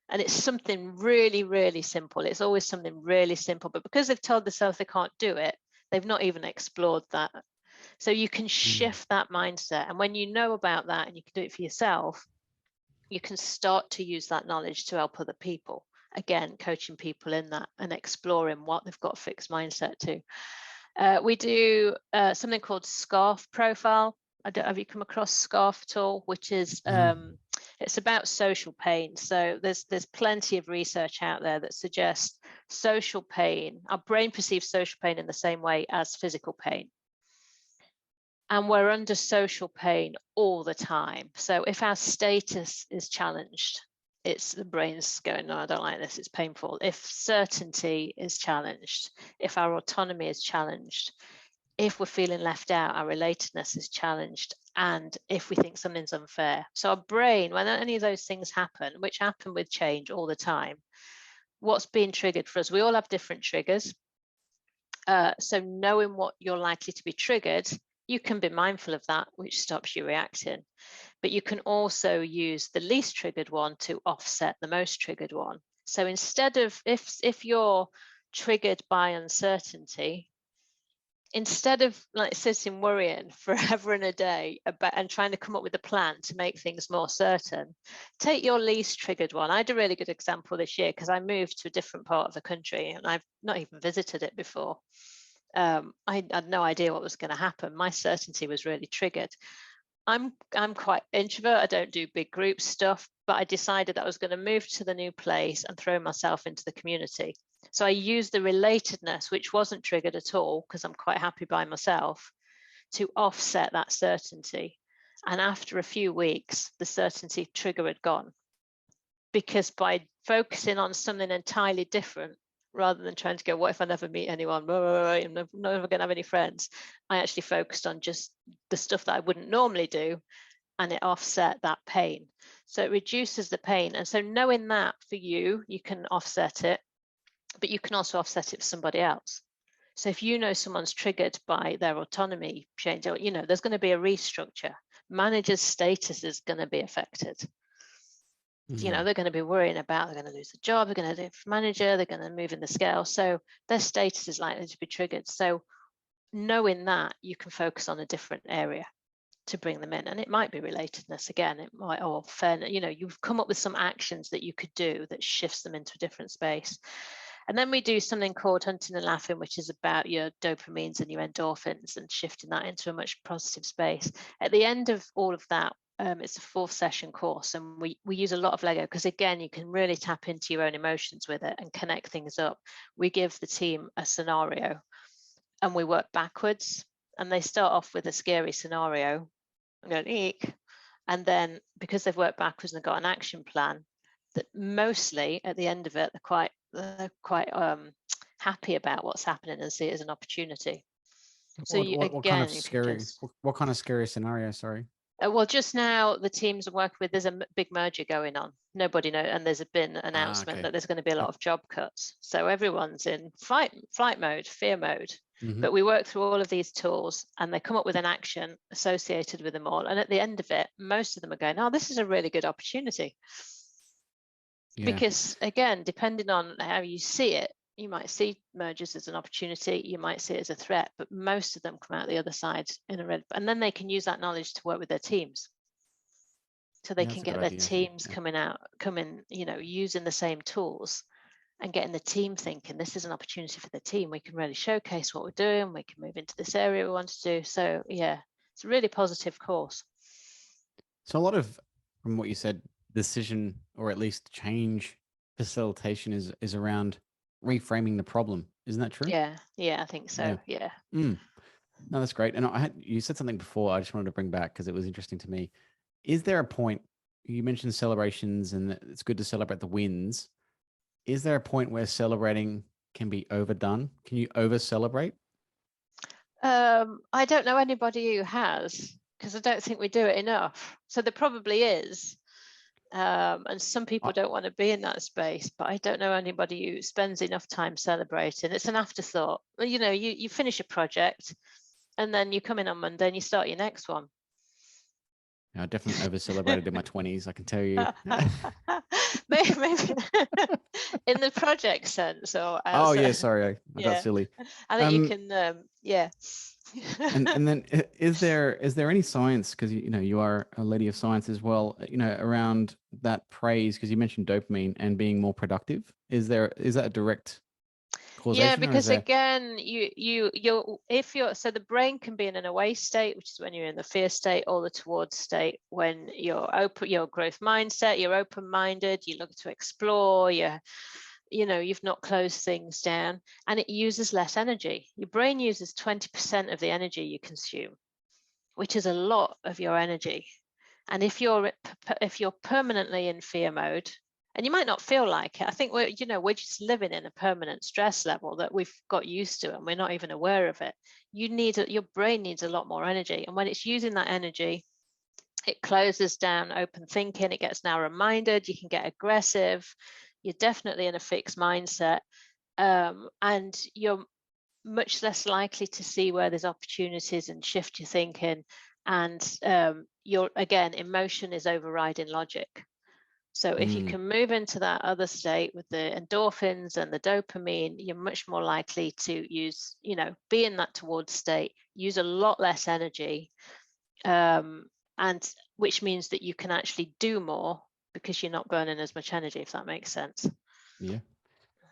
And it's something really, really simple. It's always something really simple, but because they've told themselves they can't do it, they've not even explored that. So you can shift that mindset. And when you know about that and you can do it for yourself, you can start to use that knowledge to help other people. Again, coaching people in that and exploring what they've got a fixed mindset to. We do something called SCARF profile. Have you come across SCARF at all? Which is it's about social pain. So there's plenty of research out there that suggests social pain. Our brain perceives social pain in the same way as physical pain. And we're under social pain all the time. So if our status is challenged, it's the brain's going, no, I don't like this, it's painful. If certainty is challenged, if our autonomy is challenged, if we're feeling left out, our relatedness is challenged, and if we think something's unfair. So our brain, when any of those things happen, which happen with change all the time, what's being triggered for us? We all have different triggers. So knowing what you're likely to be triggered, you can be mindful of that, which stops you reacting. But you can also use the least triggered one to offset the most triggered one. So instead of, if you're triggered by uncertainty, instead of like sitting worrying forever and a day about and trying to come up with a plan to make things more certain, take your least triggered one. I had a really good example this year because I moved to a different part of the country and I've not even visited it before. I had no idea what was going to happen. My certainty was really triggered. I'm quite introvert. I don't do big group stuff, but I decided that I was going to move to the new place and throw myself into the community. So I used the relatedness, which wasn't triggered at all, because I'm quite happy by myself, to offset that certainty. And after a few weeks, the certainty trigger had gone. Because by focusing on something entirely different, rather than trying to go, what if I never meet anyone? I'm never going to have any friends. I actually focused on just the stuff that I wouldn't normally do, and it offset that pain. So it reduces the pain. And so knowing that for you, you can offset it, but you can also offset it for somebody else. So if you know someone's triggered by their autonomy change, or, there's going to be a restructure, manager's status is going to be affected. They're going to be worrying about, they're going to lose the job, they're going to lose manager, they're going to move in the scale. So their status is likely to be triggered. So knowing that, you can focus on a different area to bring them in. And it might be relatedness again, it might, or fairness, you've come up with some actions that you could do that shifts them into a different space. And then we do something called hunting and laughing, which is about your dopamines and your endorphins and shifting that into a much positive space. At the end of all of that, it's a 4 session course, and we use a lot of Lego because, again, you can really tap into your own emotions with it and connect things up. We give the team a scenario and we work backwards, and they start off with a scary scenario. I'm going, eek. And then because they've worked backwards and they've got an action plan, that mostly at the end of it, they're quite happy about what's happening and see it as an opportunity. So what kind of scary scenario? Sorry. Well, just now the teams are working with, there's a big merger going on. Nobody knows, and there's been an announcement that there's going to be a lot of job cuts. So everyone's in flight mode, fear mode. But we work through all of these tools and they come up with an action associated with them all. And at the end of it, most of them are going, oh, this is a really good opportunity. Yeah. Because again, depending on how you see it, you might see mergers as an opportunity, you might see it as a threat, but most of them come out the other side in a red, and then they can use that knowledge to work with their teams. So they can get their teams using the same tools and getting the team thinking, this is an opportunity for the team. We can really showcase what we're doing. We can move into this area we want to do. So yeah, it's a really positive course. So a lot of, from what you said, decision or at least change facilitation is around reframing the problem. Isn't that true? Yeah, I think so. Yeah. No, that's great. And you said something before I just wanted to bring back because it was interesting to me. Is there a point, you mentioned celebrations and it's good to celebrate the wins. Is there a point where celebrating can be overdone? Can you over celebrate? I don't know anybody who has, because I don't think we do it enough. So there probably is. And some people don't want to be in that space, but I don't know anybody who spends enough time celebrating. It's an afterthought. You finish a project and then you come in on Monday and you start your next one. I definitely over celebrated in my 20s, I can tell you. maybe in the project sense, or sorry, I got silly. I think you can and then is there any science, because you are a lady of science as well, around that praise, because you mentioned dopamine and being more productive? Is that a direct causation? because again, so the brain can be in an away state, which is when you're in the fear state, or the towards state when you're open, your growth mindset, you're open-minded, you look to explore, you've not closed things down, and it uses less energy. Your brain uses 20% of the energy you consume, which is a lot of your energy. And if you're permanently in fear mode, and you might not feel like it, I think we're just living in a permanent stress level that we've got used to, and we're not even aware of it. Your brain needs a lot more energy, and when it's using that energy, it closes down open thinking. It gets narrow-minded. You can get aggressive. You're definitely in a fixed mindset, and you're much less likely to see where there's opportunities and shift your thinking. And emotion is overriding logic. So if you can move into that other state with the endorphins and the dopamine, you're much more likely to be in that towards state, use a lot less energy, and which means that you can actually do more because you're not burning as much energy, if that makes sense. Yeah.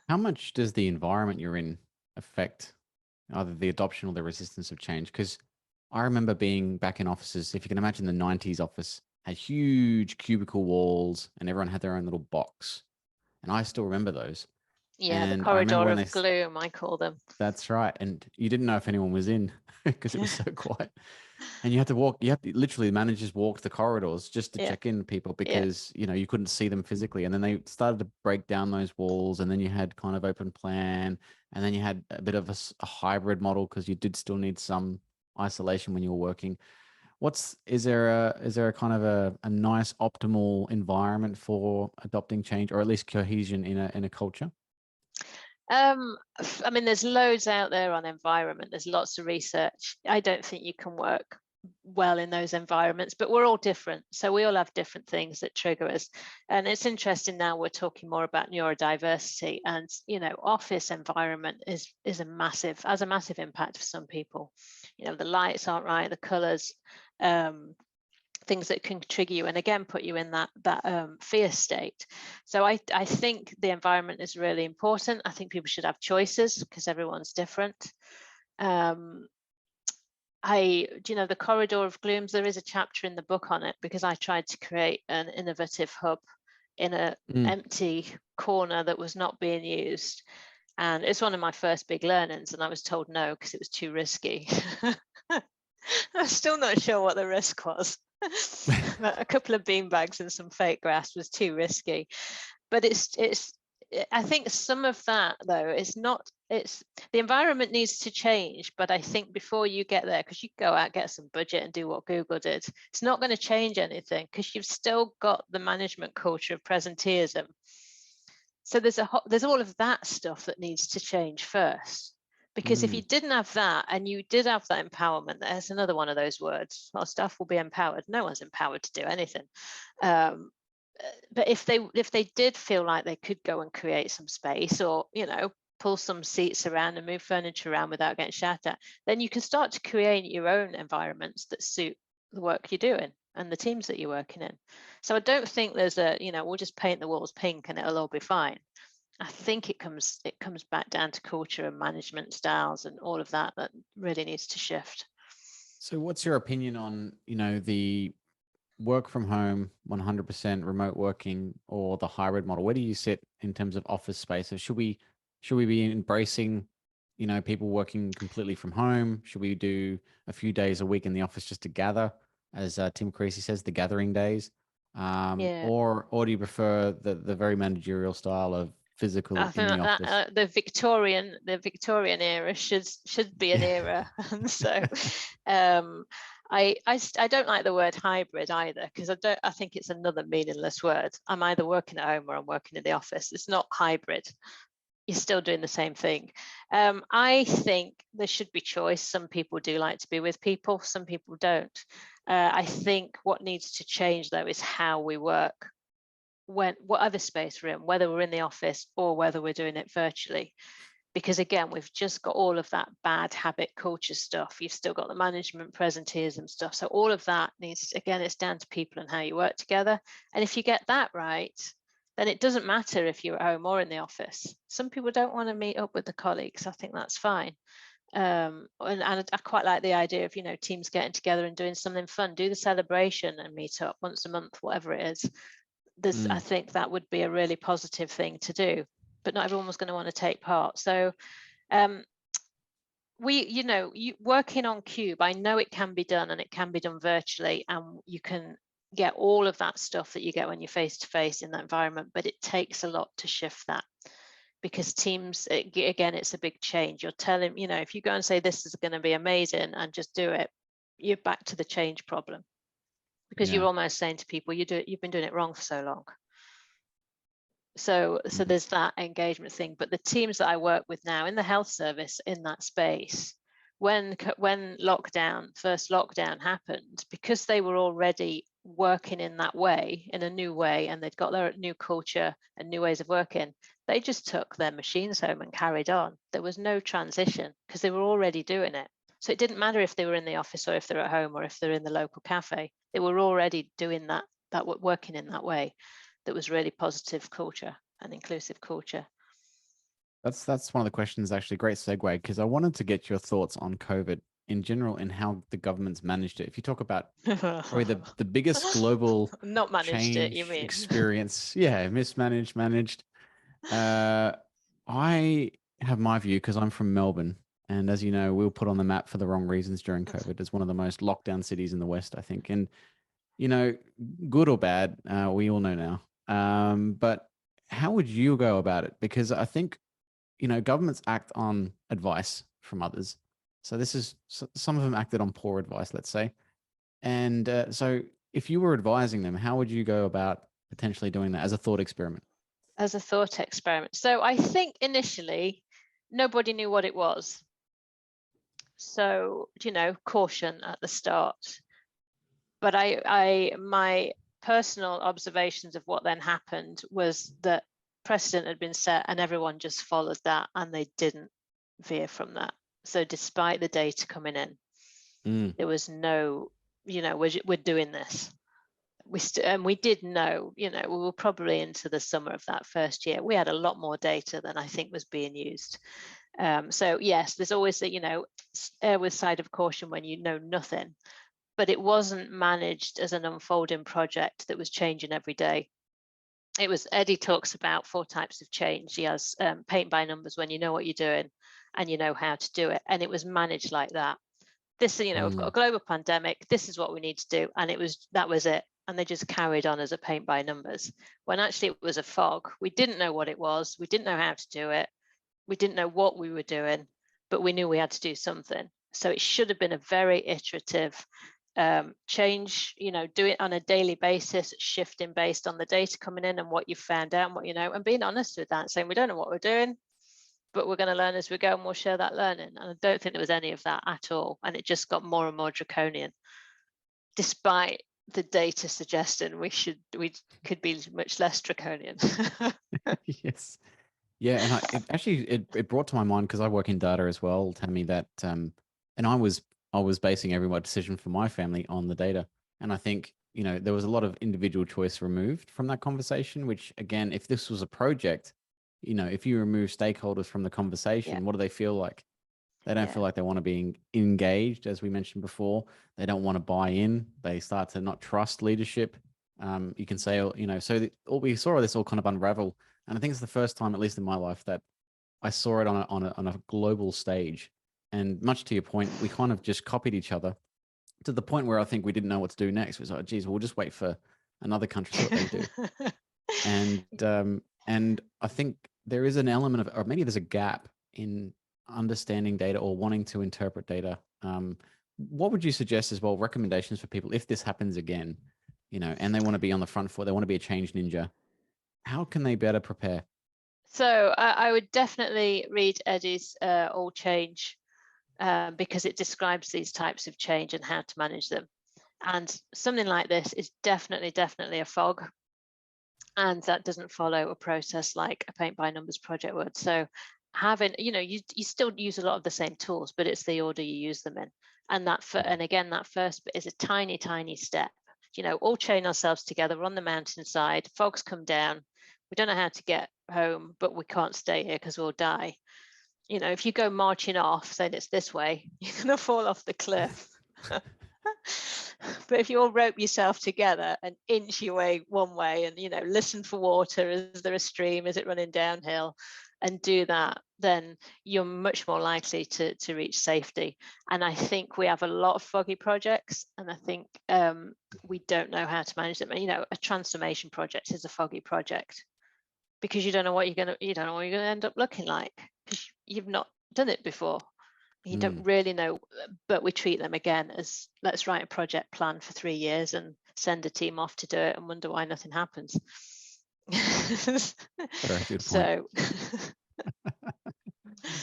How much does the environment you're in affect either the adoption or the resistance of change? Because I remember being back in offices, if you can imagine the 90s office had huge cubicle walls and everyone had their own little box. And I still remember those. Yeah, and the corridor of gloom, I call them. That's right. And you didn't know if anyone was in because it was so quiet. And you had to literally the managers walked the corridors just to check in people because, you couldn't see them physically. And then they started to break down those walls. And then you had kind of open plan. And then you had a bit of a hybrid model because you did still need some isolation when you were working. Is there a kind of a nice optimal environment for adopting change, or at least cohesion in a culture? There's loads out there on environment. There's lots of research. I don't think you can work well in those environments, but we're all different. So we all have different things that trigger us. And it's interesting now we're talking more about neurodiversity, and, office environment has a massive impact for some people. The lights aren't right, the colors, things that can trigger you and again put you in that fear state. So I think the environment is really important. I think people should have choices because everyone's different. The corridor of glooms, there is a chapter in the book on it because I tried to create an innovative hub in an empty corner that was not being used, and it's one of my first big learnings, and I was told no because it was too risky. I'm still not sure what the risk was. A couple of beanbags and some fake grass was too risky, but I think some of that though the environment needs to change, but I think before you get there, because you go out, get some budget and do what Google did, it's not going to change anything because you've still got the management culture of presenteeism. So there's all of that stuff that needs to change first. Because if you didn't have that and you did have that empowerment, there's another one of those words, well, staff will be empowered. No one's empowered to do anything. But if they did feel like they could go and create some space or, pull some seats around and move furniture around without getting shouted at, then you can start to create your own environments that suit the work you're doing and the teams that you're working in. So I don't think there's we'll just paint the walls pink and it'll all be fine. I think it comes back down to culture and management styles and all of that really needs to shift. So what's your opinion on, the work from home, 100% remote working, or the hybrid model? Where do you sit in terms of office space? So should we be embracing, people working completely from home? Should we do a few days a week in the office just to gather, as Tim Creasy says, the gathering days? Or do you prefer the very managerial style of physical in the office? The Victorian era should be an era. And so I don't like the word hybrid either, because I think it's another meaningless word. I'm either working at home or I'm working in the office. It's not hybrid. You're still doing the same thing. I think there should be choice. Some people do like to be with people, some people don't. I think what needs to change though is how we work. Whatever space we're in, whether we're in the office or whether we're doing it virtually, because again, we've just got all of that bad habit culture stuff. You've still got the management presenteeism stuff. So all of that it's down to people and how you work together. And if you get that right, then it doesn't matter if you're at home or in the office. Some people don't want to meet up with the colleagues. I think that's fine. And I quite like the idea of, teams getting together and doing something fun, do the celebration and meet up once a month, whatever it is. I think that would be a really positive thing to do, but not everyone was going to want to take part. So working on Cube, I know it can be done, and it can be done virtually, and you can get all of that stuff that you get when you're face to face in that environment, but it takes a lot to shift that, because teams, again, it's a big change. You're telling, if you go and say this is going to be amazing and just do it, you're back to the change problem, because you're almost saying to people, you've been doing it wrong for so long. So there's that engagement thing. But the teams that I work with now in the health service in that space, when first lockdown happened, because they were already working in that way, in a new way, and they'd got their new culture and new ways of working, they just took their machines home and carried on. There was no transition because they were already doing it. So it didn't matter if they were in the office or if they're at home or if they're in the local cafe. They were already doing that working in that way. That was really positive culture and inclusive culture. That's one of the questions, actually. Great segue, because I wanted to get your thoughts on COVID in general and how the government's managed it. If you talk about probably the biggest global not managed change it, you mean? experience, mismanaged, managed. I have my view, because I'm from Melbourne, and as you know, we were put on the map for the wrong reasons during COVID as one of the most lockdown cities in the West, I think. And good or bad, we all know now. But how would you go about it? Because I think, governments act on advice from others. So some of them acted on poor advice, let's say. And so if you were advising them, how would you go about potentially doing that as a thought experiment? As a thought experiment. So I think initially nobody knew what it was. So, caution at the start. But my personal observations of what then happened was that precedent had been set and everyone just followed that, and they didn't veer from that. So despite the data coming in, there was no, we're doing this. We did know, we were probably into the summer of that first year. We had a lot more data than I think was being used. So yes, there's always the, err with side of caution when you know nothing. But it wasn't managed as an unfolding project that was changing every day. It was, Eddie talks about 4 types of change. He has paint by numbers, when you know what you're doing and you know how to do it. And it was managed like that. This, we've got a global pandemic. This is what we need to do. And that was it. And they just carried on as a paint by numbers, when actually it was a fog. We didn't know what it was. We didn't know how to do it. We didn't know what we were doing, but we knew we had to do something. So it should have been a very iterative change, do it on a daily basis, shifting based on the data coming in and what you found out and what and being honest with that, saying we don't know what we're doing, but we're going to learn as we go, and we'll share that learning. And I don't think there was any of that at all, and it just got more and more draconian, despite the data suggesting we could be much less draconian. Yes. Yeah, and it brought to my mind, because I work in data as well, Tammy, that and I was basing every decision for my family on the data. And I think, there was a lot of individual choice removed from that conversation, which, again, if this was a project, if you remove stakeholders from the conversation, what do they feel like? They don't feel like they want to be engaged, as we mentioned before. They don't want to buy in. They start to not trust leadership. You can say, we saw this all kind of unravel. And I think it's the first time, at least in my life, that I saw it on a global stage. And much to your point, we kind of just copied each other to the point where I think we didn't know what to do next. It was like, geez, we'll just wait for another country to see what they do. And I think there is an element of, or maybe there's a gap in understanding data or wanting to interpret data. What would you suggest as well, recommendations for people if this happens again, and they want to be on the front foot, they want to be a change ninja? How can they better prepare? So I would definitely read Eddie's All Change, because it describes these types of change and how to manage them. And something like this is definitely a fog. And that doesn't follow a process like a paint by numbers project would. So having, you still use a lot of the same tools, but it's the order you use them in. And that first bit is a tiny step. All chain ourselves together, we're on the mountainside, fogs come down, We don't know how to get home, but we can't stay here because we'll die. You know, if you go marching off, saying it's this way, you're going to fall off the cliff. But if you all rope yourself together and inch your way one way, and, you know, listen for water, is there a stream, is it running downhill, and do that, then you're much more likely to reach safety. And I think we have a lot of foggy projects, and I think we don't know how to manage them. And, you know, a transformation project is a foggy project because you don't know what you're gonna end up looking like, because you've not done it before. You don't really know, but we treat them again as, let's write a project plan for 3 years and send a team off to do it and wonder why nothing happens. Very good point. So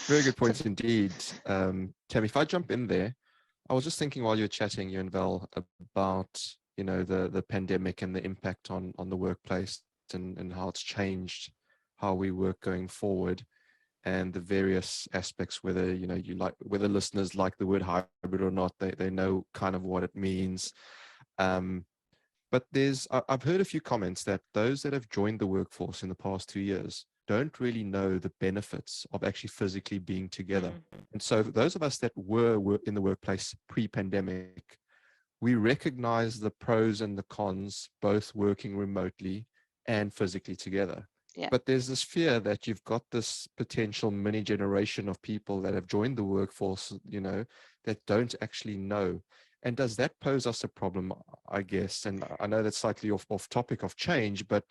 very good points indeed. Tammy, if I jump in there, I was just thinking while you were chatting, you and Val, about, you know, the pandemic and the impact on the workplace, and how it's changed how we work going forward, and the various aspects, whether, you know, whether listeners like the word hybrid or not, they know kind of what it means. But I've heard a few comments that those that have joined the workforce in the past 2 years don't really know the benefits of actually physically being together. And so those of us that were in the workplace pre-pandemic, we recognize the pros and the cons, both working remotely and physically together. Yeah. But there's this fear that you've got this potential mini generation of people that have joined the workforce, you know, that don't actually know. And does that pose us a problem, I guess? And I know that's slightly off topic of change, but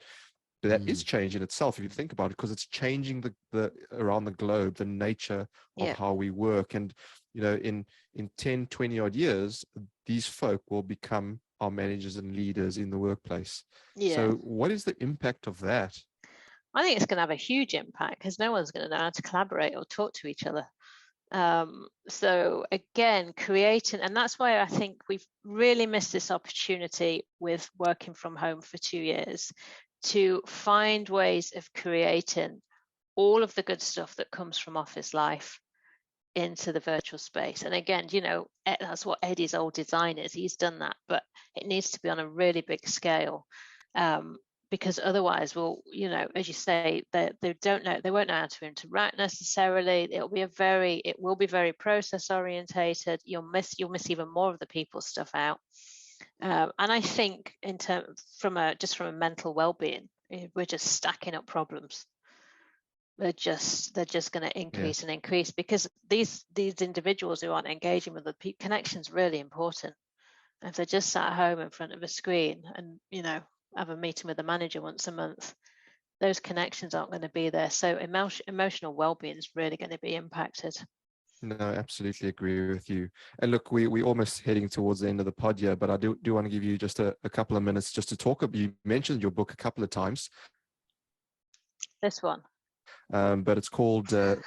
that is change in itself, if you think about it, because it's changing the around the globe, the nature of how we work. And, you know, in 10, 20 odd years, these folk will become our managers and leaders in the workplace. Yeah. So what is the impact of that? I think it's going to have a huge impact, because no one's going to know how to collaborate or talk to each other. So again, creating, and that's why I think we've really missed this opportunity with working from home for 2 years, to find ways of creating all of the good stuff that comes from office life into the virtual space. And again, you know, that's what Eddie's old design is. He's done that, but it needs to be on a really big scale. Because otherwise, well, you know, as you say, they won't know how to interact necessarily. It will be very process orientated. You'll miss even more of the people stuff out. And I think from a mental well-being, we're just stacking up problems. They're just going to increase and increase, because these individuals who aren't engaging with the connection's really important. If they're just sat at home in front of a screen and, you know, have a meeting with the manager once a month, those connections aren't going to be there. So emotional well-being is really going to be impacted. No, absolutely agree with you. And look, we're almost heading towards the end of the pod here, but I do want to give you just a couple of minutes just to talk. You mentioned your book a couple of times. This one. But it's called the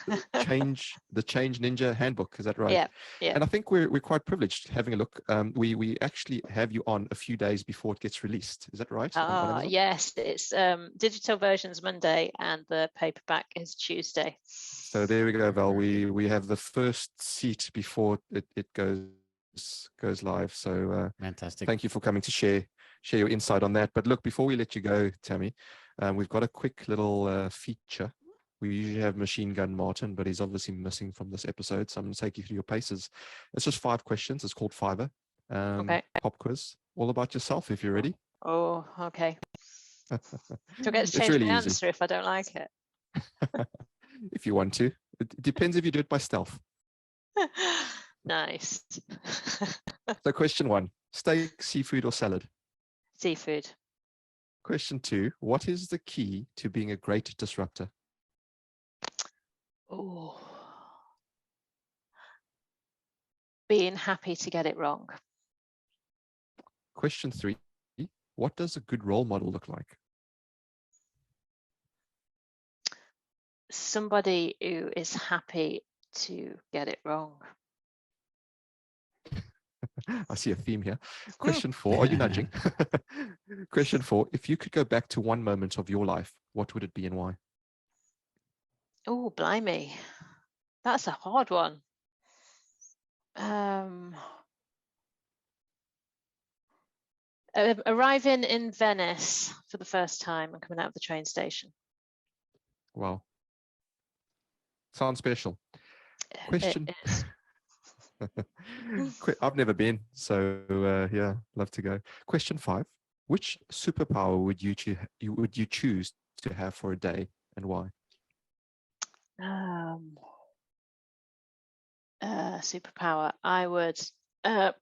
Change Ninja Handbook. Is that right? Yeah. And I think we're quite privileged having a look. We actually have you on a few days before it gets released. Is that right? Yes. It's digital version's Monday and the paperback is Tuesday. So there we go, Val. We have the first seat before it goes live. So fantastic. Thank you for coming to share your insight on that. But look, before we let you go, Tammy, we've got a quick little feature. We usually have Machine Gun Martin, but he's obviously missing from this episode. So I'm going to take you through your paces. It's just 5 questions. It's called Fiverr. Okay. Pop quiz. All about yourself, if you're ready. Oh, okay. Do I get to change really my easy. answer if I don't like it? If you want to. It depends if you do it by stealth. Nice. So question 1, steak, seafood, or salad? Seafood. Question 2, what is the key to being a great disruptor? Oh, being happy to get it wrong. Question 3, what does a good role model look like? Somebody who is happy to get it wrong. I see a theme here. Question 4, are you nudging? Question 4, if you could go back to one moment of your life, what would it be and why? Oh, blimey. That's a hard one. Arriving in Venice for the first time and coming out of the train station. Wow. Sounds special. Question. It is. I've never been, so yeah, love to go. Question 5. Which superpower would you choose to have for a day, and why? Superpower. I would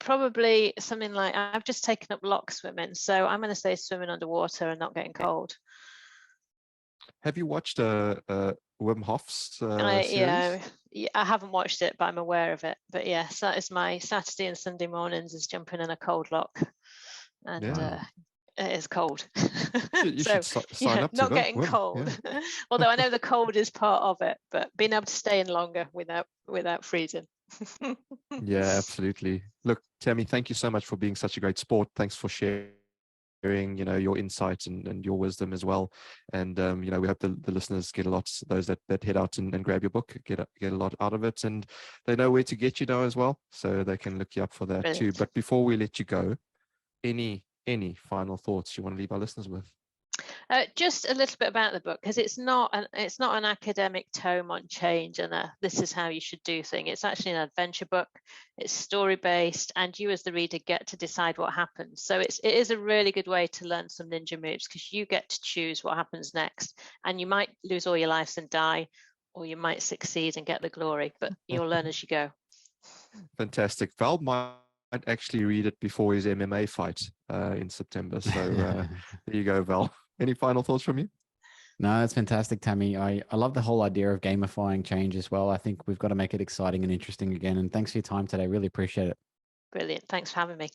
probably something like, I've just taken up lock swimming, so I'm going to say swimming underwater and not getting cold. Have you watched Wim Hof's series? Yeah, I haven't watched it, but I'm aware of it. But yes, that is my Saturday and Sunday mornings, is jumping in a cold lock, and Yeah. it is cold. You So, should sign up to not them. getting Wim, cold. yeah. Although I know the cold is part of it, but being able to stay in longer without freezing. Yeah, absolutely. Look, Tammy, thank you so much for being such a great sport. Thanks for sharing, your insights and your wisdom as well. And we hope the listeners get a lot, those that head out and grab your book, get a lot out of it, and they know where to get you now as well, so they can look you up for that Brilliant. too. But before we let you go, any final thoughts you want to leave our listeners with? Just a little bit about the book, because it's not an academic tome on change and this is how you should do things. It's actually an adventure book. It's story based, and you as the reader get to decide what happens. So it is a really good way to learn some ninja moves, because you get to choose what happens next, and you might lose all your lives and die, or you might succeed and get the glory, but you'll learn as you go. Fantastic. Val might actually read it before his MMA fight in September. So there you go, Val. Any final thoughts from you? No, that's fantastic, Tammy. I love the whole idea of gamifying change as well. I think we've got to make it exciting and interesting again. And thanks for your time today. Really appreciate it. Brilliant. Thanks for having me.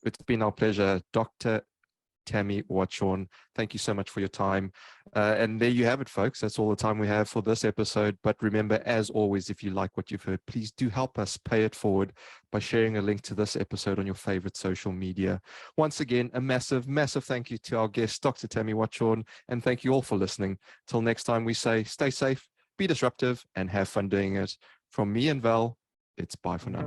It's been our pleasure. Dr. Tammy Watchorn, thank you so much for your time. And there you have it, folks. That's all the time we have for this episode. But remember, as always, if you like what you've heard, please do help us pay it forward by sharing a link to this episode on your favorite social media. Once again, a massive, massive thank you to our guest, Dr. Tammy Watchorn, and thank you all for listening. Till next time, we say stay safe, be disruptive, and have fun doing it. From me and Val, it's bye for now.